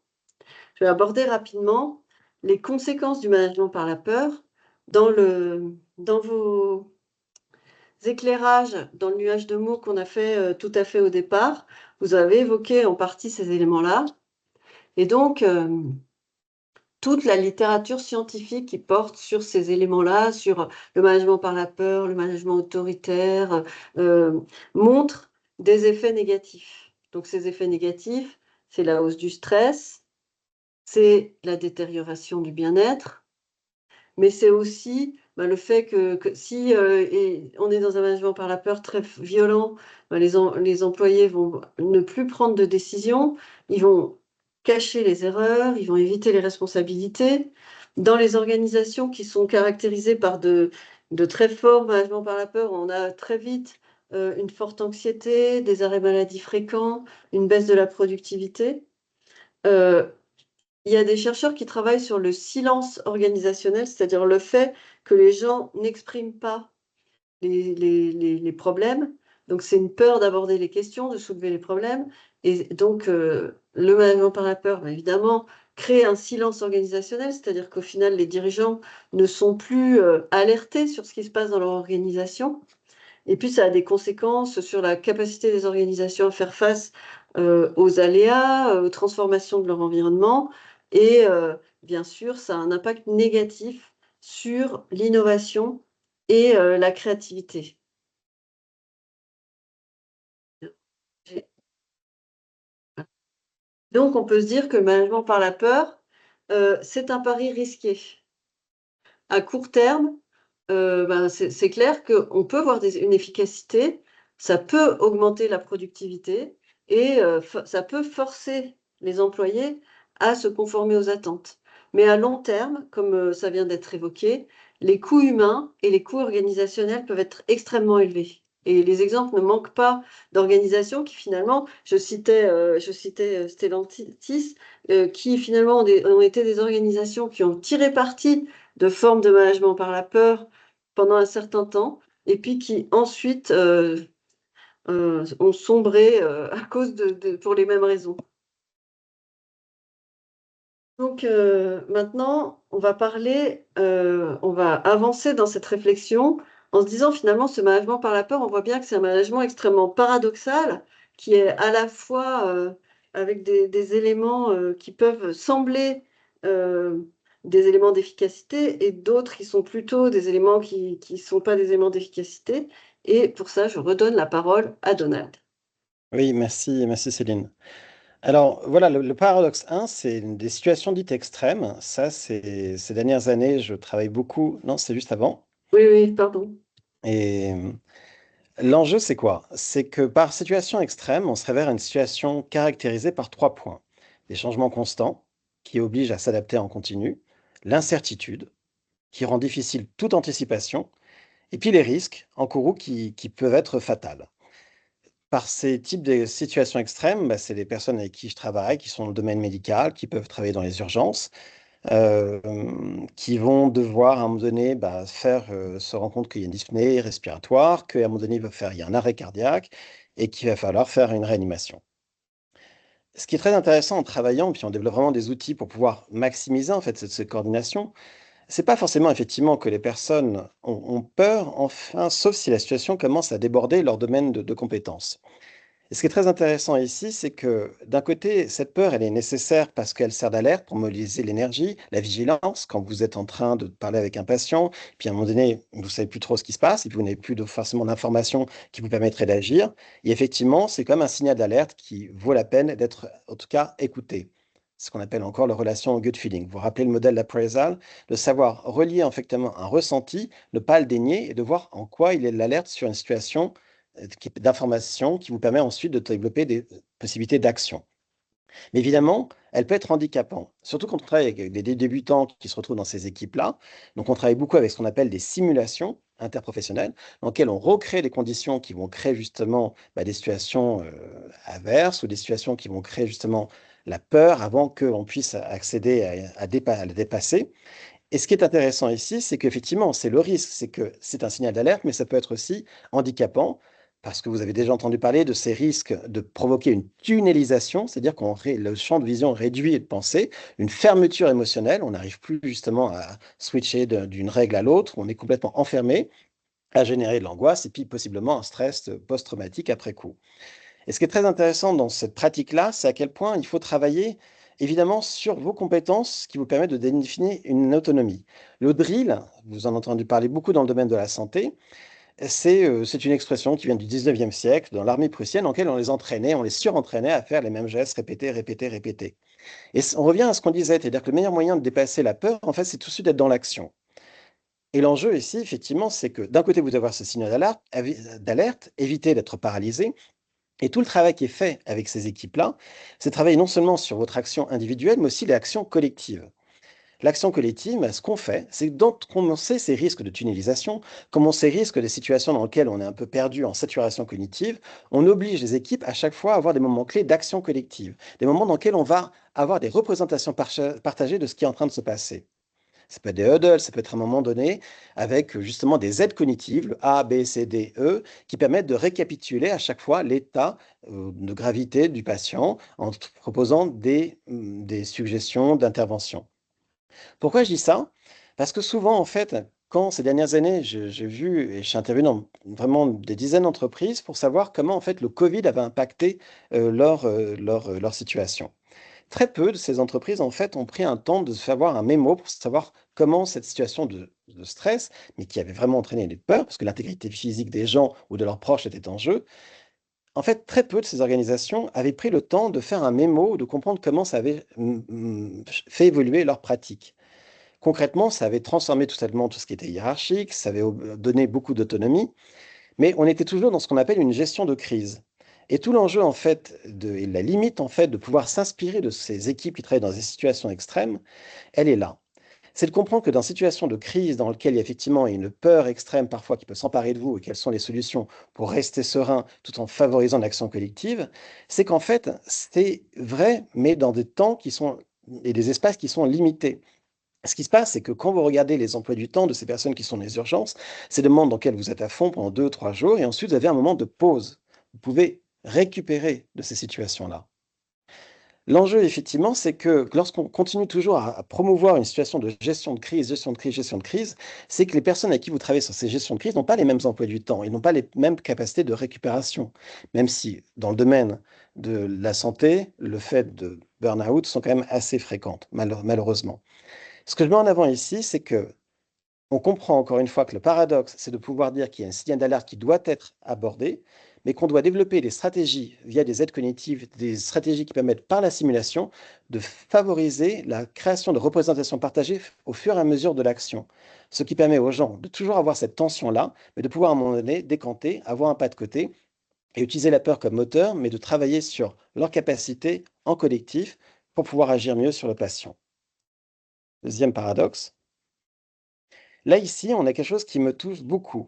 je vais aborder rapidement les conséquences du management par la peur dans vos éclairages, dans le nuage de mots qu'on a fait tout à fait au départ. Vous avez évoqué en partie ces éléments-là. Et donc, toute la littérature scientifique qui porte sur ces éléments-là, sur le management par la peur, le management autoritaire, montre des effets négatifs. Donc ces effets négatifs, c'est la hausse du stress, c'est la détérioration du bien-être, mais c'est aussi le fait que si on est dans un management par la peur très violent, les employés vont ne plus prendre de décision, ils vont cacher les erreurs, ils vont éviter les responsabilités. Dans les organisations qui sont caractérisées par de très forts managements par la peur, on a très vite une forte anxiété, des arrêts maladie fréquents, une baisse de la productivité. Il y a des chercheurs qui travaillent sur le silence organisationnel, c'est-à-dire le fait que les gens n'expriment pas les problèmes. Donc, c'est une peur d'aborder les questions, de soulever les problèmes. Et donc, le management par la peur, évidemment, crée un silence organisationnel, c'est-à-dire qu'au final, les dirigeants ne sont plus alertés sur ce qui se passe dans leur organisation. Et puis, ça a des conséquences sur la capacité des organisations à faire face aux aléas, aux transformations de leur environnement. Et bien sûr, ça a un impact négatif sur l'innovation et la créativité. Donc, on peut se dire que le management par la peur, c'est un pari risqué. À court terme, c'est clair qu'on peut voir une efficacité, ça peut augmenter la productivité et ça peut forcer les employés à se conformer aux attentes. Mais à long terme, comme ça vient d'être évoqué, les coûts humains et les coûts organisationnels peuvent être extrêmement élevés. Et les exemples ne manquent pas d'organisations qui finalement, je citais Stellantis, qui finalement ont été des organisations qui ont tiré parti de formes de management par la peur pendant un certain temps, et puis qui ensuite ont sombré à cause pour les mêmes raisons. Donc maintenant, on va avancer dans cette réflexion en se disant finalement ce management par la peur, on voit bien que c'est un management extrêmement paradoxal qui est à la fois avec des éléments qui peuvent sembler euh, des éléments d'efficacité et d'autres qui sont plutôt des éléments qui ne sont pas des éléments d'efficacité. Et pour ça, je redonne la parole à Donald. Oui, merci Céline. Alors voilà, le paradoxe 1, c'est des situations dites extrêmes. Ça, c'est ces dernières années, je travaille beaucoup. Non, c'est juste avant. Oui, oui, pardon. Et l'enjeu, c'est quoi? C'est que par situation extrême, on se révèle à une situation caractérisée par 3 points. Des changements constants qui obligent à s'adapter en continu, l'incertitude qui rend difficile toute anticipation, et puis les risques encourus qui peuvent être fatals. Par ces types de situations extrêmes, c'est les personnes avec qui je travaille, qui sont dans le domaine médical, qui peuvent travailler dans les urgences, qui vont devoir à un moment donné se rendre compte qu'il y a une dyspnée respiratoire, qu'à un moment donné, il y a un arrêt cardiaque et qu'il va falloir faire une réanimation. Ce qui est très intéressant en travaillant, puis on développe vraiment des outils pour pouvoir maximiser en fait cette coordination, c'est pas forcément effectivement que les personnes ont peur, enfin, sauf si la situation commence à déborder leur domaine de compétences. Et ce qui est très intéressant ici, c'est que d'un côté, cette peur, elle est nécessaire parce qu'elle sert d'alerte pour mobiliser l'énergie, la vigilance, quand vous êtes en train de parler avec un patient, puis à un moment donné, vous ne savez plus trop ce qui se passe, et puis vous n'avez plus forcément d'informations qui vous permettraient d'agir. Et effectivement, c'est comme un signal d'alerte qui vaut la peine d'être, en tout cas, écouté. Ce qu'on appelle encore la relation au gut feeling. Vous vous rappelez le modèle d'appraisal, de savoir relier effectivement un ressenti, ne pas le dénier et de voir en quoi il est l'alerte sur une situation d'information qui vous permet ensuite de développer des possibilités d'action. Mais évidemment, elle peut être handicapante, surtout quand on travaille avec des débutants qui se retrouvent dans ces équipes-là. Donc, on travaille beaucoup avec ce qu'on appelle des simulations interprofessionnelles, dans lesquelles on recrée des conditions qui vont créer justement des situations averses ou des situations qui vont créer justement la peur avant qu'on puisse accéder à la dépasser. Et ce qui est intéressant ici, c'est qu'effectivement, c'est le risque, c'est que c'est un signal d'alerte, mais ça peut être aussi handicapant, parce que vous avez déjà entendu parler de ces risques de provoquer une tunnelisation, c'est-à-dire qu'on le champ de vision réduit et de pensée, une fermeture émotionnelle, on n'arrive plus justement à switcher d'une règle à l'autre, on est complètement enfermé, à générer de l'angoisse et puis possiblement un stress post-traumatique après coup. Et ce qui est très intéressant dans cette pratique-là, c'est à quel point il faut travailler évidemment sur vos compétences qui vous permettent de définir une autonomie. Le drill, vous en avez entendu parler beaucoup dans le domaine de la santé, c'est une expression qui vient du 19e siècle dans l'armée prussienne en laquelle on les entraînait, on les surentraînait à faire les mêmes gestes répétés, répétés, répétés. Et on revient à ce qu'on disait, c'est-à-dire que le meilleur moyen de dépasser la peur, en fait, c'est tout de suite d'être dans l'action. Et l'enjeu ici, effectivement, c'est que d'un côté, vous devez avoir ce signal d'alerte, éviter d'être paralysé, et tout le travail qui est fait avec ces équipes-là, c'est travailler non seulement sur votre action individuelle, mais aussi l'action collective. L'action collective, ce qu'on fait, c'est comme on sait ces risques de tunnelisation, comme on sait risques des situations dans lesquelles on est un peu perdu en saturation cognitive, on oblige les équipes à chaque fois à avoir des moments clés d'action collective, des moments dans lesquels on va avoir des représentations partagées de ce qui est en train de se passer. Ça peut être des huddles, ça peut être à un moment donné avec justement des aides cognitives, le A, B, C, D, E, qui permettent de récapituler à chaque fois l'état de gravité du patient en proposant des suggestions d'intervention. Pourquoi je dis ça? Parce que souvent, en fait, quand ces dernières années, j'ai vu et je suis intervenu dans vraiment des dizaines d'entreprises pour savoir comment en fait le Covid avait impacté leur situation. Très peu de ces entreprises, en fait, ont pris un temps de se faire avoir un mémo pour savoir comment cette situation de stress, mais qui avait vraiment entraîné des peurs, parce que l'intégrité physique des gens ou de leurs proches était en jeu, en fait, très peu de ces organisations avaient pris le temps de faire un mémo, de comprendre comment ça avait fait évoluer leurs pratiques. Concrètement, ça avait transformé totalement tout ce qui était hiérarchique, ça avait donné beaucoup d'autonomie, mais on était toujours dans ce qu'on appelle une gestion de crise. Et tout l'enjeu, en fait, et la limite, en fait, de pouvoir s'inspirer de ces équipes qui travaillent dans des situations extrêmes, elle est là. C'est de comprendre que dans une situation de crise dans laquelle il y a effectivement une peur extrême parfois qui peut s'emparer de vous et quelles sont les solutions pour rester serein tout en favorisant l'action collective, c'est qu'en fait, c'est vrai, mais dans des temps qui sont et des espaces qui sont limités. Ce qui se passe, c'est que quand vous regardez les emplois du temps de ces personnes qui sont dans les urgences, c'est des moments dans lesquels vous êtes à fond pendant 2, 3 jours et ensuite vous avez un moment de pause. Vous pouvez récupérer de ces situations-là. L'enjeu, effectivement, c'est que lorsqu'on continue toujours à promouvoir une situation de gestion de crise, gestion de crise, gestion de crise, c'est que les personnes avec qui vous travaillez sur ces gestions de crise n'ont pas les mêmes emplois du temps, ils n'ont pas les mêmes capacités de récupération, même si dans le domaine de la santé, le fait de burn-out sont quand même assez fréquentes, malheureusement. Ce que je mets en avant ici, c'est que on comprend encore une fois que le paradoxe, c'est de pouvoir dire qu'il y a un signal d'alerte qui doit être abordé, mais qu'on doit développer des stratégies via des aides cognitives, des stratégies qui permettent par la simulation de favoriser la création de représentations partagées au fur et à mesure de l'action. Ce qui permet aux gens de toujours avoir cette tension-là, mais de pouvoir à un moment donné décanter, avoir un pas de côté et utiliser la peur comme moteur, mais de travailler sur leur capacité en collectif pour pouvoir agir mieux sur le patient. Deuxième paradoxe. Là, ici, on a quelque chose qui me touche beaucoup.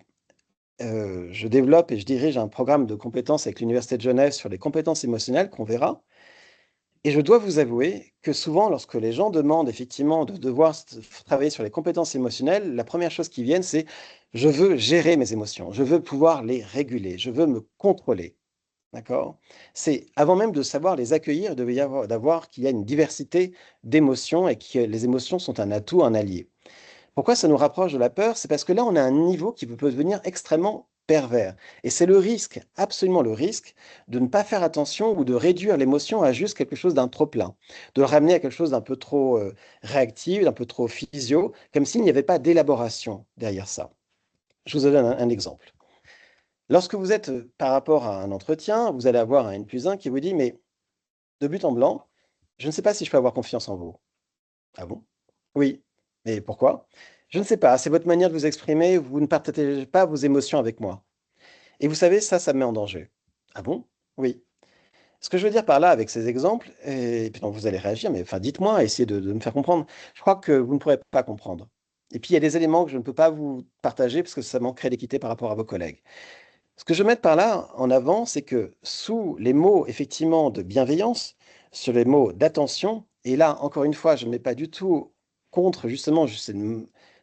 Je développe et je dirige un programme de compétences avec l'Université de Genève sur les compétences émotionnelles qu'on verra. Et je dois vous avouer que souvent, lorsque les gens demandent effectivement de devoir travailler sur les compétences émotionnelles, la première chose qui vient, c'est je veux gérer mes émotions, je veux pouvoir les réguler, je veux me contrôler. D'accord? C'est avant même de savoir les accueillir, de d'avoir qu'il y a une diversité d'émotions et que les émotions sont un atout, un allié. Pourquoi ça nous rapproche de la peur? C'est parce que là, on a un niveau qui peut devenir extrêmement pervers. Et c'est le risque, absolument le risque, de ne pas faire attention ou de réduire l'émotion à juste quelque chose d'un trop plein, de le ramener à quelque chose d'un peu trop réactif, d'un peu trop physio, comme s'il n'y avait pas d'élaboration derrière ça. Je vous donne un exemple. Lorsque vous êtes par rapport à un entretien, vous allez avoir un N+1 qui vous dit, mais de but en blanc, je ne sais pas si je peux avoir confiance en vous. Ah bon? Oui. Mais pourquoi? Je ne sais pas, c'est votre manière de vous exprimer, vous ne partagez pas vos émotions avec moi. Et vous savez, ça me met en danger. Ah bon? Oui. Ce que je veux dire par là, avec ces exemples, et puis donc vous allez réagir, mais enfin, dites-moi, essayez de me faire comprendre. Je crois que vous ne pourrez pas comprendre. Et puis, il y a des éléments que je ne peux pas vous partager parce que ça manquerait d'équité par rapport à vos collègues. Ce que je veux mettre par là en avant, c'est que sous les mots, effectivement, de bienveillance, sur les mots d'attention, et là, encore une fois, je ne mets pas du tout contre, justement,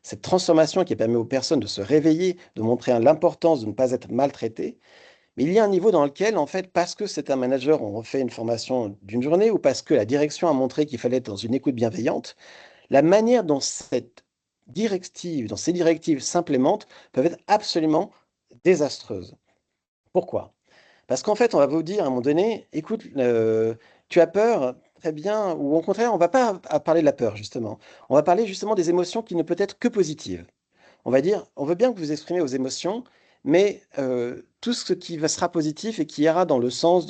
cette transformation qui permet aux personnes de se réveiller, de montrer l'importance de ne pas être maltraitées. Mais il y a un niveau dans lequel, en fait, parce que c'est un manager, on refait une formation d'une journée, ou parce que la direction a montré qu'il fallait être dans une écoute bienveillante, la manière dont ces directives s'implémentent peuvent être absolument désastreuses. Pourquoi? Parce qu'en fait, on va vous dire à un moment donné, écoute, tu as peur, très bien, ou au contraire, on ne va pas parler de la peur, justement. On va parler justement des émotions qui ne peuvent être que positives. On va dire, on veut bien que vous exprimez vos émotions, mais tout ce qui sera positif et qui ira dans le sens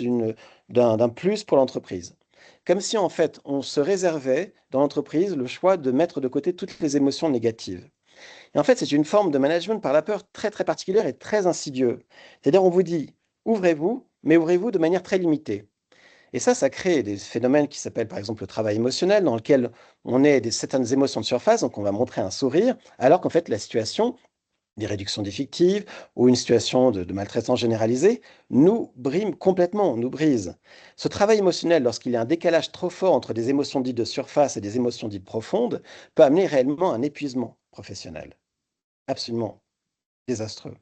d'un plus pour l'entreprise. Comme si, en fait, on se réservait dans l'entreprise le choix de mettre de côté toutes les émotions négatives. Et en fait, c'est une forme de management par la peur très, très particulière et très insidieux. C'est-à-dire, on vous dit, ouvrez-vous, mais ouvrez-vous de manière très limitée. Et ça crée des phénomènes qui s'appellent par exemple le travail émotionnel, dans lequel on est certaines émotions de surface, donc on va montrer un sourire, alors qu'en fait, la situation, des réductions d'effectifs ou une situation de maltraitance généralisée, nous brime complètement, nous brise. Ce travail émotionnel, lorsqu'il y a un décalage trop fort entre des émotions dites de surface et des émotions dites profondes, peut amener réellement un épuisement professionnel. Absolument désastreux.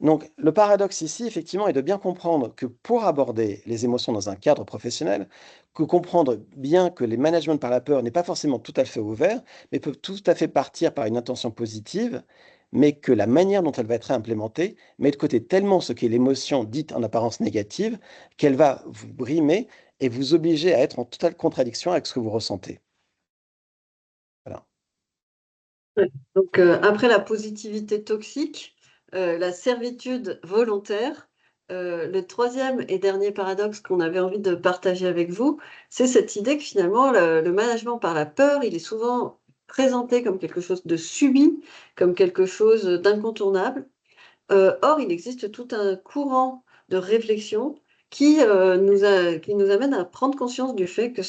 Donc, le paradoxe ici, effectivement, est de bien comprendre que pour aborder les émotions dans un cadre professionnel, que comprendre bien que les managements par la peur n'est pas forcément tout à fait ouvert, mais peuvent tout à fait partir par une intention positive, mais que la manière dont elle va être implémentée met de côté tellement ce qu'est l'émotion dite en apparence négative qu'elle va vous brimer et vous obliger à être en totale contradiction avec ce que vous ressentez. Voilà. Donc, après la positivité toxique, la servitude volontaire le troisième et dernier paradoxe qu'on avait envie de partager avec vous, c'est cette idée que finalement, le management par la peur, il est souvent présenté comme quelque chose de subi, comme quelque chose d'incontournable. Or, il existe tout un courant de réflexion qui nous amène à prendre conscience du fait que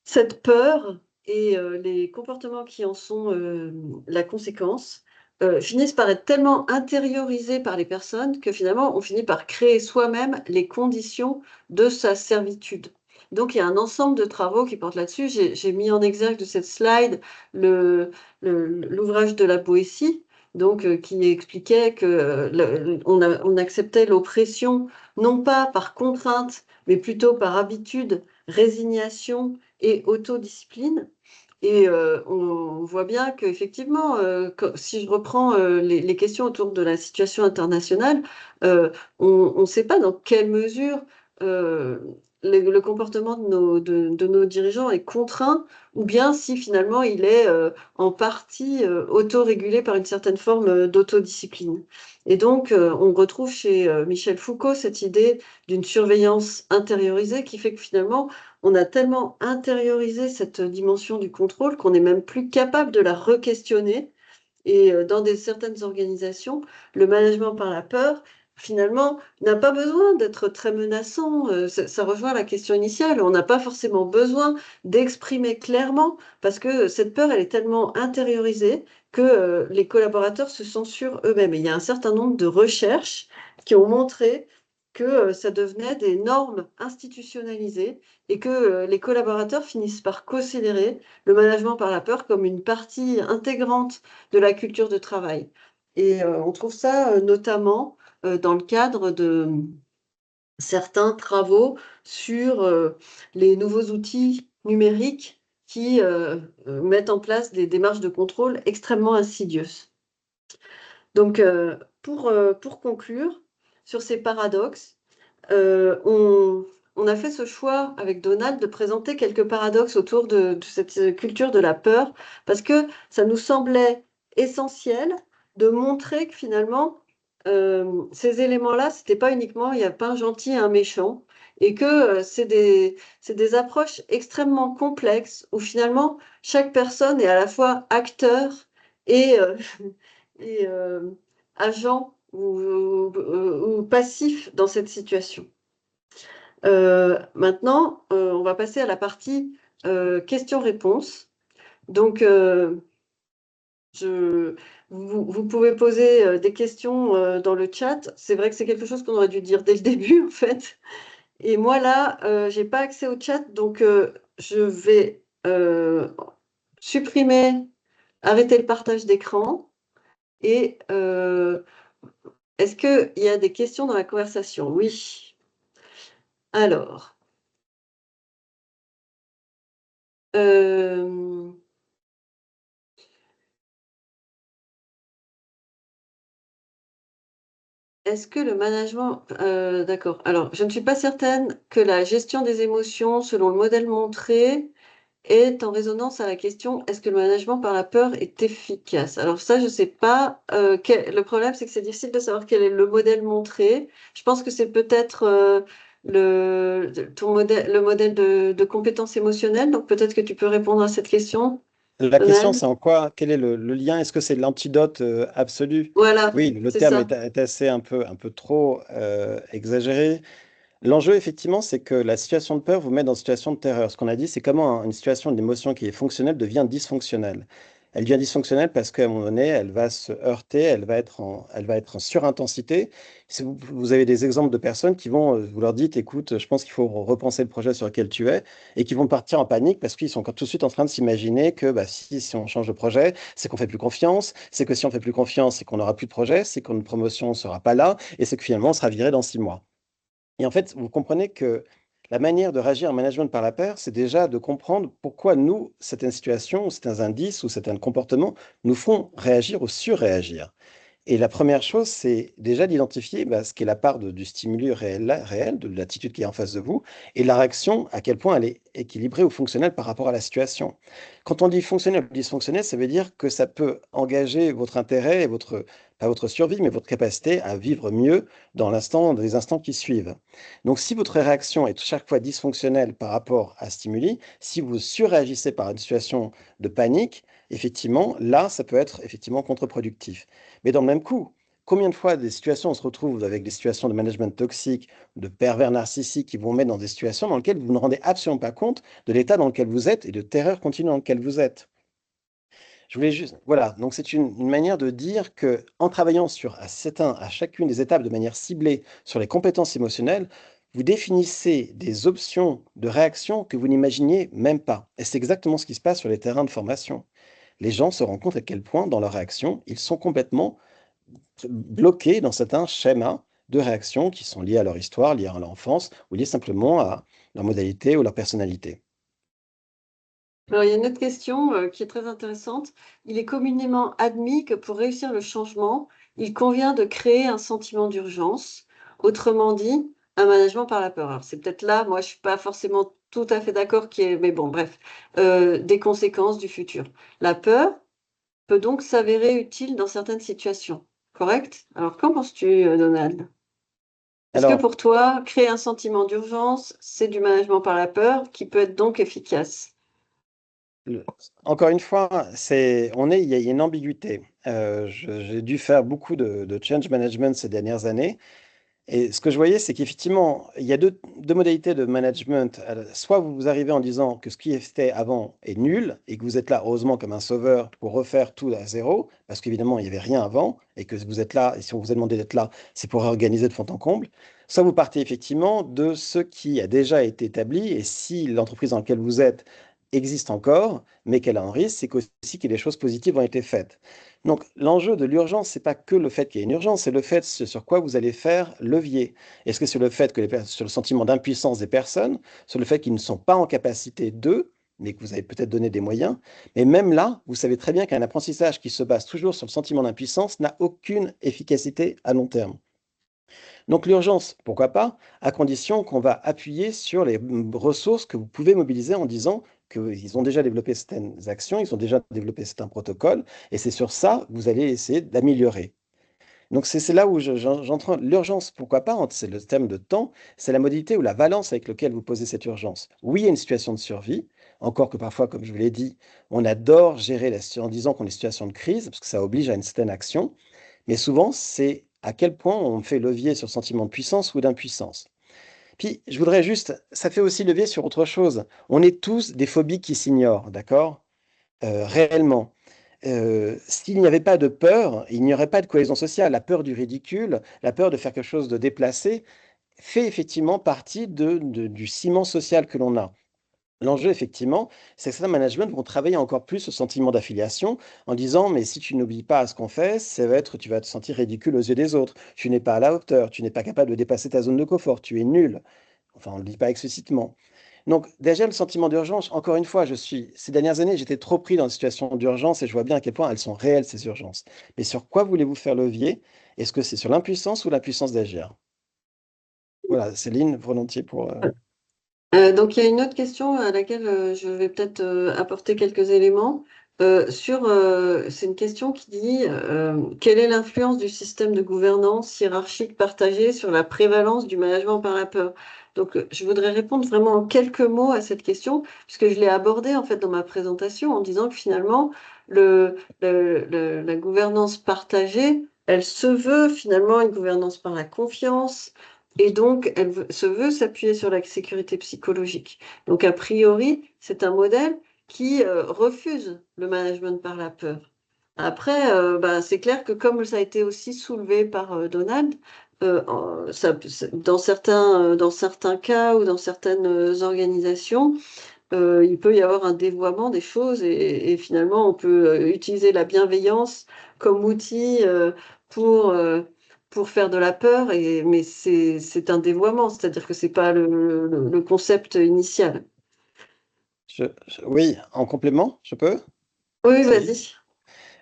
cette peur et les comportements qui en sont la conséquence finissent par être tellement intériorisés par les personnes que finalement, on finit par créer soi-même les conditions de sa servitude. Donc, il y a un ensemble de travaux qui portent là-dessus. J'ai mis en exergue de cette slide l'ouvrage de la Boétie, donc qui expliquait que on acceptait l'oppression non pas par contrainte, mais plutôt par habitude, résignation et autodiscipline. Et on voit bien qu'effectivement, si je reprends les questions autour de la situation internationale, on ne sait pas dans quelle mesure euh, le comportement de nos dirigeants est contraint, ou bien si finalement il est en partie autorégulé par une certaine forme d'autodiscipline. Et donc, on retrouve chez Michel Foucault cette idée d'une surveillance intériorisée qui fait que finalement, on a tellement intériorisé cette dimension du contrôle qu'on n'est même plus capable de la re-questionner. Et dans certaines organisations, le management par la peur, finalement, n'a pas besoin d'être très menaçant. Ça rejoint la question initiale. On n'a pas forcément besoin d'exprimer clairement parce que cette peur, elle est tellement intériorisée que les collaborateurs se censurent eux-mêmes. Et il y a un certain nombre de recherches qui ont montré que ça devenait des normes institutionnalisées et que les collaborateurs finissent par considérer le management par la peur comme une partie intégrante de la culture de travail. Et on trouve ça notamment dans le cadre de certains travaux sur les nouveaux outils numériques qui mettent en place des démarches de contrôle extrêmement insidieuses. Donc, pour conclure sur ces paradoxes, on a fait ce choix avec Donald de présenter quelques paradoxes autour de cette culture de la peur, parce que ça nous semblait essentiel de montrer que finalement, ces éléments-là, c'était pas uniquement, il n'y a pas un gentil et un méchant, et que c'est des approches extrêmement complexes, où finalement, chaque personne est à la fois acteur et, et agent ou passif dans cette situation. Maintenant, on va passer à la partie questions-réponses. Donc, vous pouvez poser des questions dans le chat. C'est vrai que c'est quelque chose qu'on aurait dû dire dès le début, en fait. Et moi, là, je n'ai pas accès au chat, donc je vais supprimer, arrêter le partage d'écran. Et est-ce qu'il y a des questions dans la conversation? Oui. Alors, est-ce que le management... d'accord. Alors, je ne suis pas certaine que la gestion des émotions, selon le modèle montré, est en résonance à la question est-ce que le management par la peur est efficace? Alors ça, je ne sais pas. Le problème, c'est que c'est difficile de savoir quel est le modèle montré. Je pense que c'est peut-être le modèle de compétences émotionnelles. Donc peut-être que tu peux répondre à cette question, La question, Donald. c'est en quoi, quel est le lien? Est-ce que c'est l'antidote absolu? Voilà, Oui, le c'est terme ça. est assez un peu trop exagéré. L'enjeu, effectivement, c'est que la situation de peur vous met dans une situation de terreur. Ce qu'on a dit, c'est comment une situation d'émotion qui est fonctionnelle devient dysfonctionnelle. Elle devient dysfonctionnelle parce qu'à un moment donné, elle va se heurter, elle va être en surintensité. Si vous avez des exemples de personnes qui vont, vous leur dites, écoute, je pense qu'il faut repenser le projet sur lequel tu es, et qui vont partir en panique parce qu'ils sont tout de suite en train de s'imaginer que bah, si on change de projet, c'est qu'on fait plus confiance, c'est que si on fait plus confiance, c'est qu'on n'aura plus de projet, c'est qu'une promotion ne sera pas là, et c'est que finalement, on sera viré dans 6 mois. Et en fait, vous comprenez que la manière de réagir en management par la peur, c'est déjà de comprendre pourquoi nous, certaines situations, ou certains indices, ou certains comportements nous font réagir ou surréagir. Et la première chose, c'est déjà d'identifier ce qui est la part du stimuli réel, de l'attitude qui est en face de vous, et la réaction, à quel point elle est équilibrée ou fonctionnelle par rapport à la situation. Quand on dit fonctionnel ou dysfonctionnel, ça veut dire que ça peut engager votre intérêt et pas votre survie, mais votre capacité à vivre mieux dans les instants qui suivent. Donc, si votre réaction est chaque fois dysfonctionnelle par rapport à stimuli, si vous surréagissez par une situation de panique, effectivement, là, ça peut être effectivement contre-productif. Mais dans le même coup, combien de fois des situations on se retrouve avec des situations de management toxique, de pervers narcissiques qui vont mettre dans des situations dans lesquelles vous ne rendez absolument pas compte de l'état dans lequel vous êtes et de terreur continue dans lequel vous êtes. Je voulais juste, voilà, donc c'est une manière de dire que en travaillant à chacune des étapes de manière ciblée sur les compétences émotionnelles, vous définissez des options de réaction que vous n'imaginiez même pas. Et c'est exactement ce qui se passe sur les terrains de formation. Les gens se rendent compte à quel point, dans leur réaction, ils sont complètement bloqués dans certains schémas de réaction qui sont liés à leur histoire, liés à leur enfance, ou liés simplement à leur modalité ou leur personnalité. Alors, il y a une autre question qui est très intéressante. Il est communément admis que pour réussir le changement, il convient de créer un sentiment d'urgence. Autrement dit, un management par la peur. Alors, c'est peut-être là, moi, je ne suis pas forcément tout à fait d'accord, mais bon, bref, des conséquences du futur. La peur peut donc s'avérer utile dans certaines situations. Correct? Alors, qu'en penses-tu, Donald? Est-ce que Alors, pour toi, créer un sentiment d'urgence, c'est du management par la peur qui peut être donc efficace? le- encore une fois, il y a une ambiguïté. J'ai dû faire beaucoup de change management ces dernières années. Et ce que je voyais, c'est qu'effectivement, il y a deux modalités de management. Soit vous arrivez en disant que ce qui était avant est nul et que vous êtes là, heureusement, comme un sauveur pour refaire tout à zéro, parce qu'évidemment, il n'y avait rien avant et que vous êtes là, et si on vous a demandé d'être là, c'est pour réorganiser de fond en comble. Soit vous partez effectivement de ce qui a déjà été établi et si l'entreprise dans laquelle vous êtes existe encore, mais qu'elle a un risque, c'est aussi que des choses positives ont été faites. Donc, l'enjeu de l'urgence, c'est pas que le fait qu'il y ait une urgence, c'est le fait sur quoi vous allez faire levier. Est-ce que c'est le fait que sur le sentiment d'impuissance des personnes, sur le fait qu'ils ne sont pas en capacité d'eux, mais que vous avez peut-être donné des moyens. Mais même là, vous savez très bien qu'un apprentissage qui se base toujours sur le sentiment d'impuissance n'a aucune efficacité à long terme. Donc l'urgence, pourquoi pas, à condition qu'on va appuyer sur les ressources que vous pouvez mobiliser en disant qu'ils ont déjà développé certaines actions, ils ont déjà développé certains protocoles, et c'est sur ça que vous allez essayer d'améliorer. Donc c'est là où j'entends l'urgence, pourquoi pas, c'est le terme de temps, c'est la modalité ou la valence avec laquelle vous posez cette urgence. Oui, il y a une situation de survie, encore que parfois, comme je vous l'ai dit, on adore gérer la situation en disant qu'on est en situation de crise, parce que ça oblige à une certaine action, mais souvent, c'est à quel point on fait levier sur le sentiment de puissance ou d'impuissance. Puis, je voudrais juste, ça fait aussi levier sur autre chose. On est tous des phobies qui s'ignorent, d'accord? Réellement. S'il n'y avait pas de peur, il n'y aurait pas de cohésion sociale. La peur du ridicule, la peur de faire quelque chose de déplacé, fait effectivement partie du ciment social que l'on a. L'enjeu, effectivement, c'est que certains management vont travailler encore plus ce sentiment d'affiliation en disant, mais si tu n'oublies pas ce qu'on fait, tu vas te sentir ridicule aux yeux des autres. Tu n'es pas à la hauteur, tu n'es pas capable de dépasser ta zone de confort, tu es nul. Enfin, on ne le dit pas explicitement. Donc, déjà, le sentiment d'urgence, encore une fois, ces dernières années, j'étais trop pris dans une situation d'urgence et je vois bien à quel point elles sont réelles, ces urgences. Mais sur quoi voulez-vous faire levier? Est-ce que c'est sur l'impuissance ou la puissance d'agir? Voilà, Céline, volontiers pour... Donc, il y a une autre question à laquelle je vais peut-être apporter quelques éléments. C'est une question qui dit quelle est l'influence du système de gouvernance hiérarchique partagé sur la prévalence du management par la peur? Donc, je voudrais répondre vraiment en quelques mots à cette question, puisque je l'ai abordée en fait dans ma présentation en disant que finalement, la gouvernance partagée, elle se veut finalement une gouvernance par la confiance, et donc, se veut s'appuyer sur la sécurité psychologique. Donc, a priori, c'est un modèle qui refuse le management par la peur. Après, c'est clair que comme ça a été aussi soulevé par Donald, dans certains cas ou dans certaines organisations, il peut y avoir un dévoiement des choses et finalement, on peut utiliser la bienveillance comme outil pour, euh, pour faire de la peur, mais c'est un dévoiement, c'est-à-dire que c'est pas le concept initial. Oui, en complément, je peux? Oui, Céline? vas-y.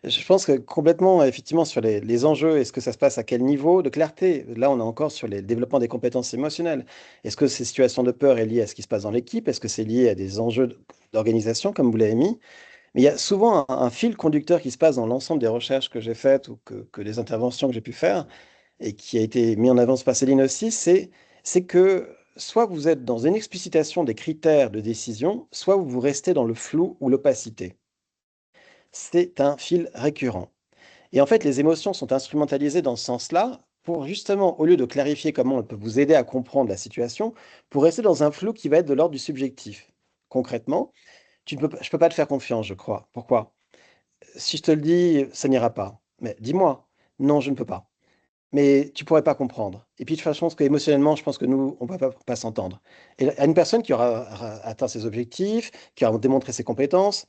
Je pense que complètement, effectivement, sur les enjeux, est-ce que ça se passe à quel niveau de clarté? Là, on est encore sur le développement des compétences émotionnelles. Est-ce que ces situations de peur est liée à ce qui se passe dans l'équipe? Est-ce que c'est lié à des enjeux d'organisation, comme vous l'avez mis? Mais il y a souvent un fil conducteur qui se passe dans l'ensemble des recherches que j'ai faites ou que des interventions que j'ai pu faire et qui a été mis en avant par Céline aussi, c'est que soit vous êtes dans une explicitation des critères de décision, soit vous restez dans le flou ou l'opacité. C'est un fil récurrent. Et en fait, les émotions sont instrumentalisées dans ce sens-là pour justement, au lieu de clarifier comment on peut vous aider à comprendre la situation, pour rester dans un flou qui va être de l'ordre du subjectif. Concrètement, je ne peux pas te faire confiance, je crois. Pourquoi? Si je te le dis, ça n'ira pas. Mais dis-moi. Non, je ne peux pas. Mais tu pourrais pas comprendre. Et puis de toute façon, parce que émotionnellement, je pense que nous, on ne va pas s'entendre. Et à une personne qui aura atteint ses objectifs, qui aura démontré ses compétences,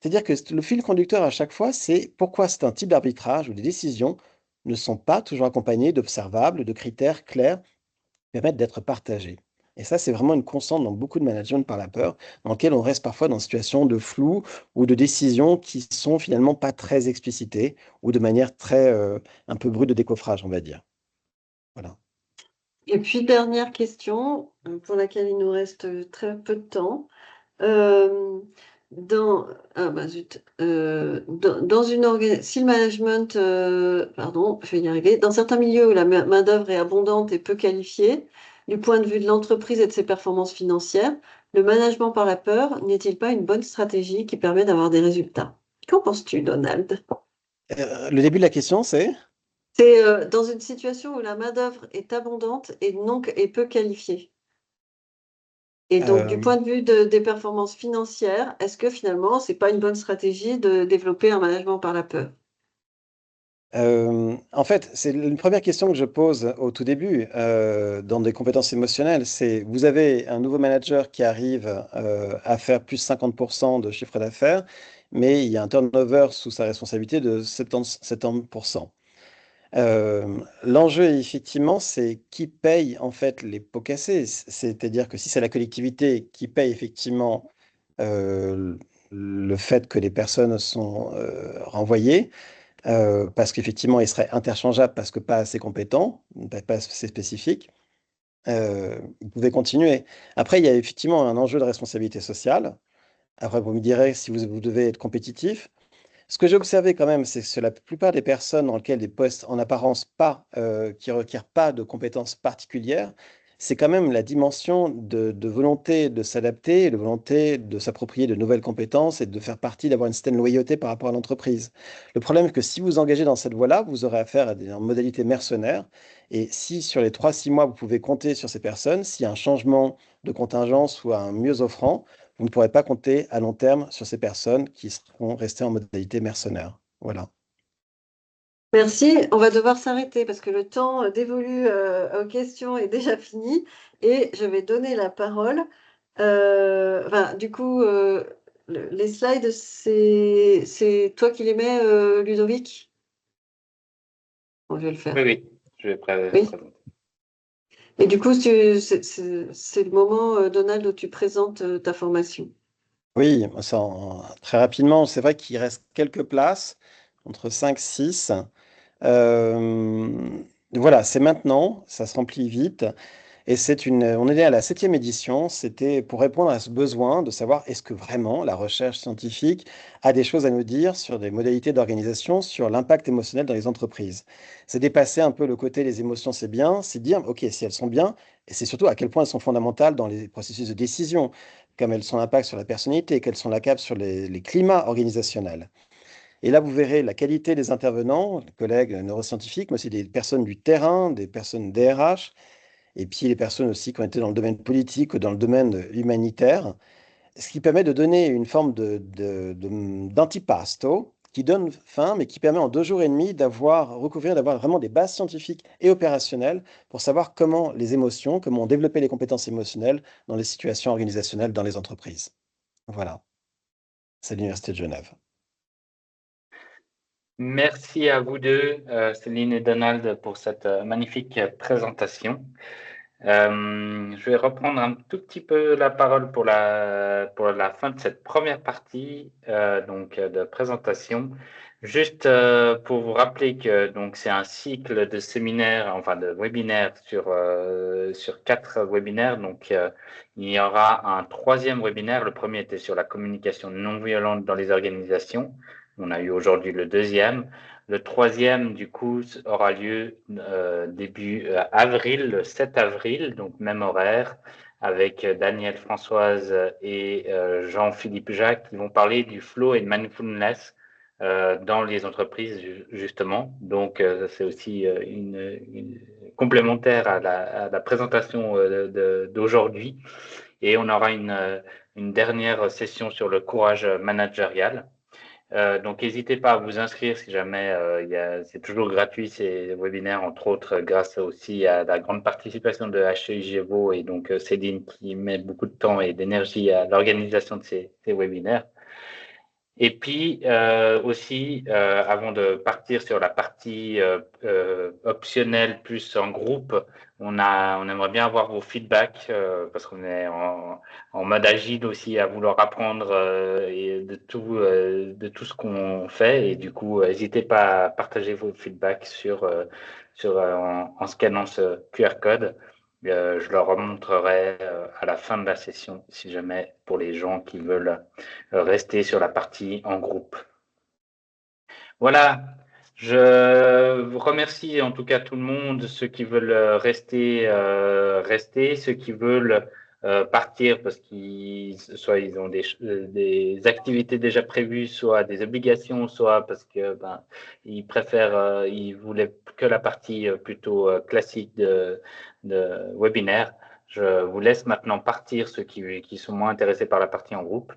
c'est-à-dire que le fil conducteur à chaque fois, c'est pourquoi c'est un type d'arbitrage où les décisions ne sont pas toujours accompagnées d'observables, de critères clairs qui permettent d'être partagés. Et ça, c'est vraiment une constante dans beaucoup de management par la peur, dans lequel on reste parfois dans une situation de flou ou de décisions qui sont finalement pas très explicitées ou de manière très un peu brute de décoffrage, on va dire. Voilà. Et puis, dernière question, pour laquelle il nous reste très peu de temps. Euh, ah bah zut, dans une si le management, pardon, je vais y arriver, dans certains milieux où la main-d'œuvre est abondante et peu qualifiée, du point de vue de l'entreprise et de ses performances financières, le management par la peur n'est-il pas une bonne stratégie qui permet d'avoir des résultats? Qu'en penses-tu, Donald? Le début de la question, c'est C'est dans une situation où la main-d'œuvre est abondante et peu qualifiée. Et donc, du euh, point de vue des performances financières, est-ce que finalement, c'est pas une bonne stratégie de développer un management par la peur? en fait, c'est une première question que je pose au tout début dans des compétences émotionnelles. C'est vous avez un nouveau manager qui arrive à faire plus 50% de chiffre d'affaires, mais il y a un turnover sous sa responsabilité de 70%. L'enjeu, effectivement, c'est qui paye en fait les pots cassés. C'est-à-dire que si c'est la collectivité qui paye effectivement euh, le fait que les personnes sont renvoyées, parce qu'effectivement, ils seraient interchangeables parce que pas assez compétents, pas assez spécifiques, vous pouvez continuer. Après, il y a effectivement un enjeu de responsabilité sociale. Après, vous me direz si vous devez être compétitif. Ce que j'ai observé quand même, c'est que sur la plupart des personnes dans lesquelles des postes en apparence pas, qui requièrent pas de compétences particulières, c'est quand même la dimension de volonté de s'adapter, de volonté de s'approprier de nouvelles compétences et de faire partie, d'avoir une certaine loyauté par rapport à l'entreprise. Le problème est que si vous engagez dans cette voie-là, vous aurez affaire à des modalités mercenaires. Et si sur les 3 6 mois, vous pouvez compter sur ces personnes, s'il y a un changement de contingence ou un mieux offrant, vous ne pourrez pas compter à long terme sur ces personnes qui seront restées en modalité mercenaire. Voilà. Merci. On va devoir s'arrêter parce que le temps dévolu aux questions est déjà fini et je vais donner la parole. Enfin, du coup, les slides, c'est toi qui les mets, Ludovic? Bon, je vais le faire. Oui, oui, je vais Oui. présenter. Et du coup, c'est le moment, Donald, où tu présentes ta formation. Oui, très rapidement, c'est vrai qu'il reste quelques places, entre 5 6. Voilà, c'est maintenant, ça se remplit vite. Et on est à la 7e édition. C'était pour répondre à ce besoin de savoir est-ce que vraiment la recherche scientifique a des choses à nous dire sur des modalités d'organisation, sur l'impact émotionnel dans les entreprises. C'est dépasser un peu le côté les émotions, c'est bien, c'est dire, OK, si elles sont bien, et c'est surtout à quel point elles sont fondamentales dans les processus de décision, comme elles sont l'impact sur la personnalité, quelles sont l'impact sur les climats organisationnels. Et là, vous verrez la qualité des intervenants, les collègues neuroscientifiques, mais aussi des personnes du terrain, des personnes DRH, et puis les personnes aussi qui ont été dans le domaine politique ou dans le domaine humanitaire, ce qui permet de donner une forme d'antipasto qui donne fin, mais qui permet en 2 jours et demi d'avoir vraiment des bases scientifiques et opérationnelles pour savoir comment les émotions, comment développer les compétences émotionnelles dans les situations organisationnelles dans les entreprises. Voilà, c'est l'Université de Genève. Merci à vous deux, Céline et Donald, pour cette magnifique présentation. Je vais reprendre un tout petit peu la parole pour la fin de cette première partie de présentation. Juste pour vous rappeler que donc c'est un cycle de séminaires, enfin de webinaires sur 4 webinaires. Donc il y aura un 3e webinaire. Le premier était sur la communication non violente dans les organisations. On a eu aujourd'hui le 2e. Le 3e, du coup, aura lieu début avril, le 7 avril, donc même horaire, avec Daniel Françoise et Jean-Philippe Jacques qui vont parler du flow et de mindfulness dans les entreprises, justement. Donc, c'est aussi une complémentaire à la présentation d'aujourd'hui. Et on aura une dernière session sur le courage managérial. Donc, n'hésitez pas à vous inscrire si jamais c'est toujours gratuit ces webinaires, entre autres grâce aussi à la grande participation de HEIGEVO et donc Céline qui met beaucoup de temps et d'énergie à l'organisation de ces webinaires. Et puis aussi, avant de partir sur la partie optionnelle plus en groupe, on aimerait bien avoir vos feedbacks parce qu'on est en mode agile aussi à vouloir apprendre et de tout ce qu'on fait. Et du coup, n'hésitez pas à partager vos feedbacks en scannant ce QR code. Je leur remontrerai à la fin de la session si jamais pour les gens qui veulent rester sur la partie en groupe. Voilà, je vous remercie en tout cas tout le monde, ceux qui veulent rester, ceux qui veulent partir parce soit ils ont des activités déjà prévues, soit des obligations, soit parce que ils préfèrent, ils voulaient que la partie plutôt classique de webinaire. Je vous laisse maintenant partir, ceux qui sont moins intéressés par la partie en groupe.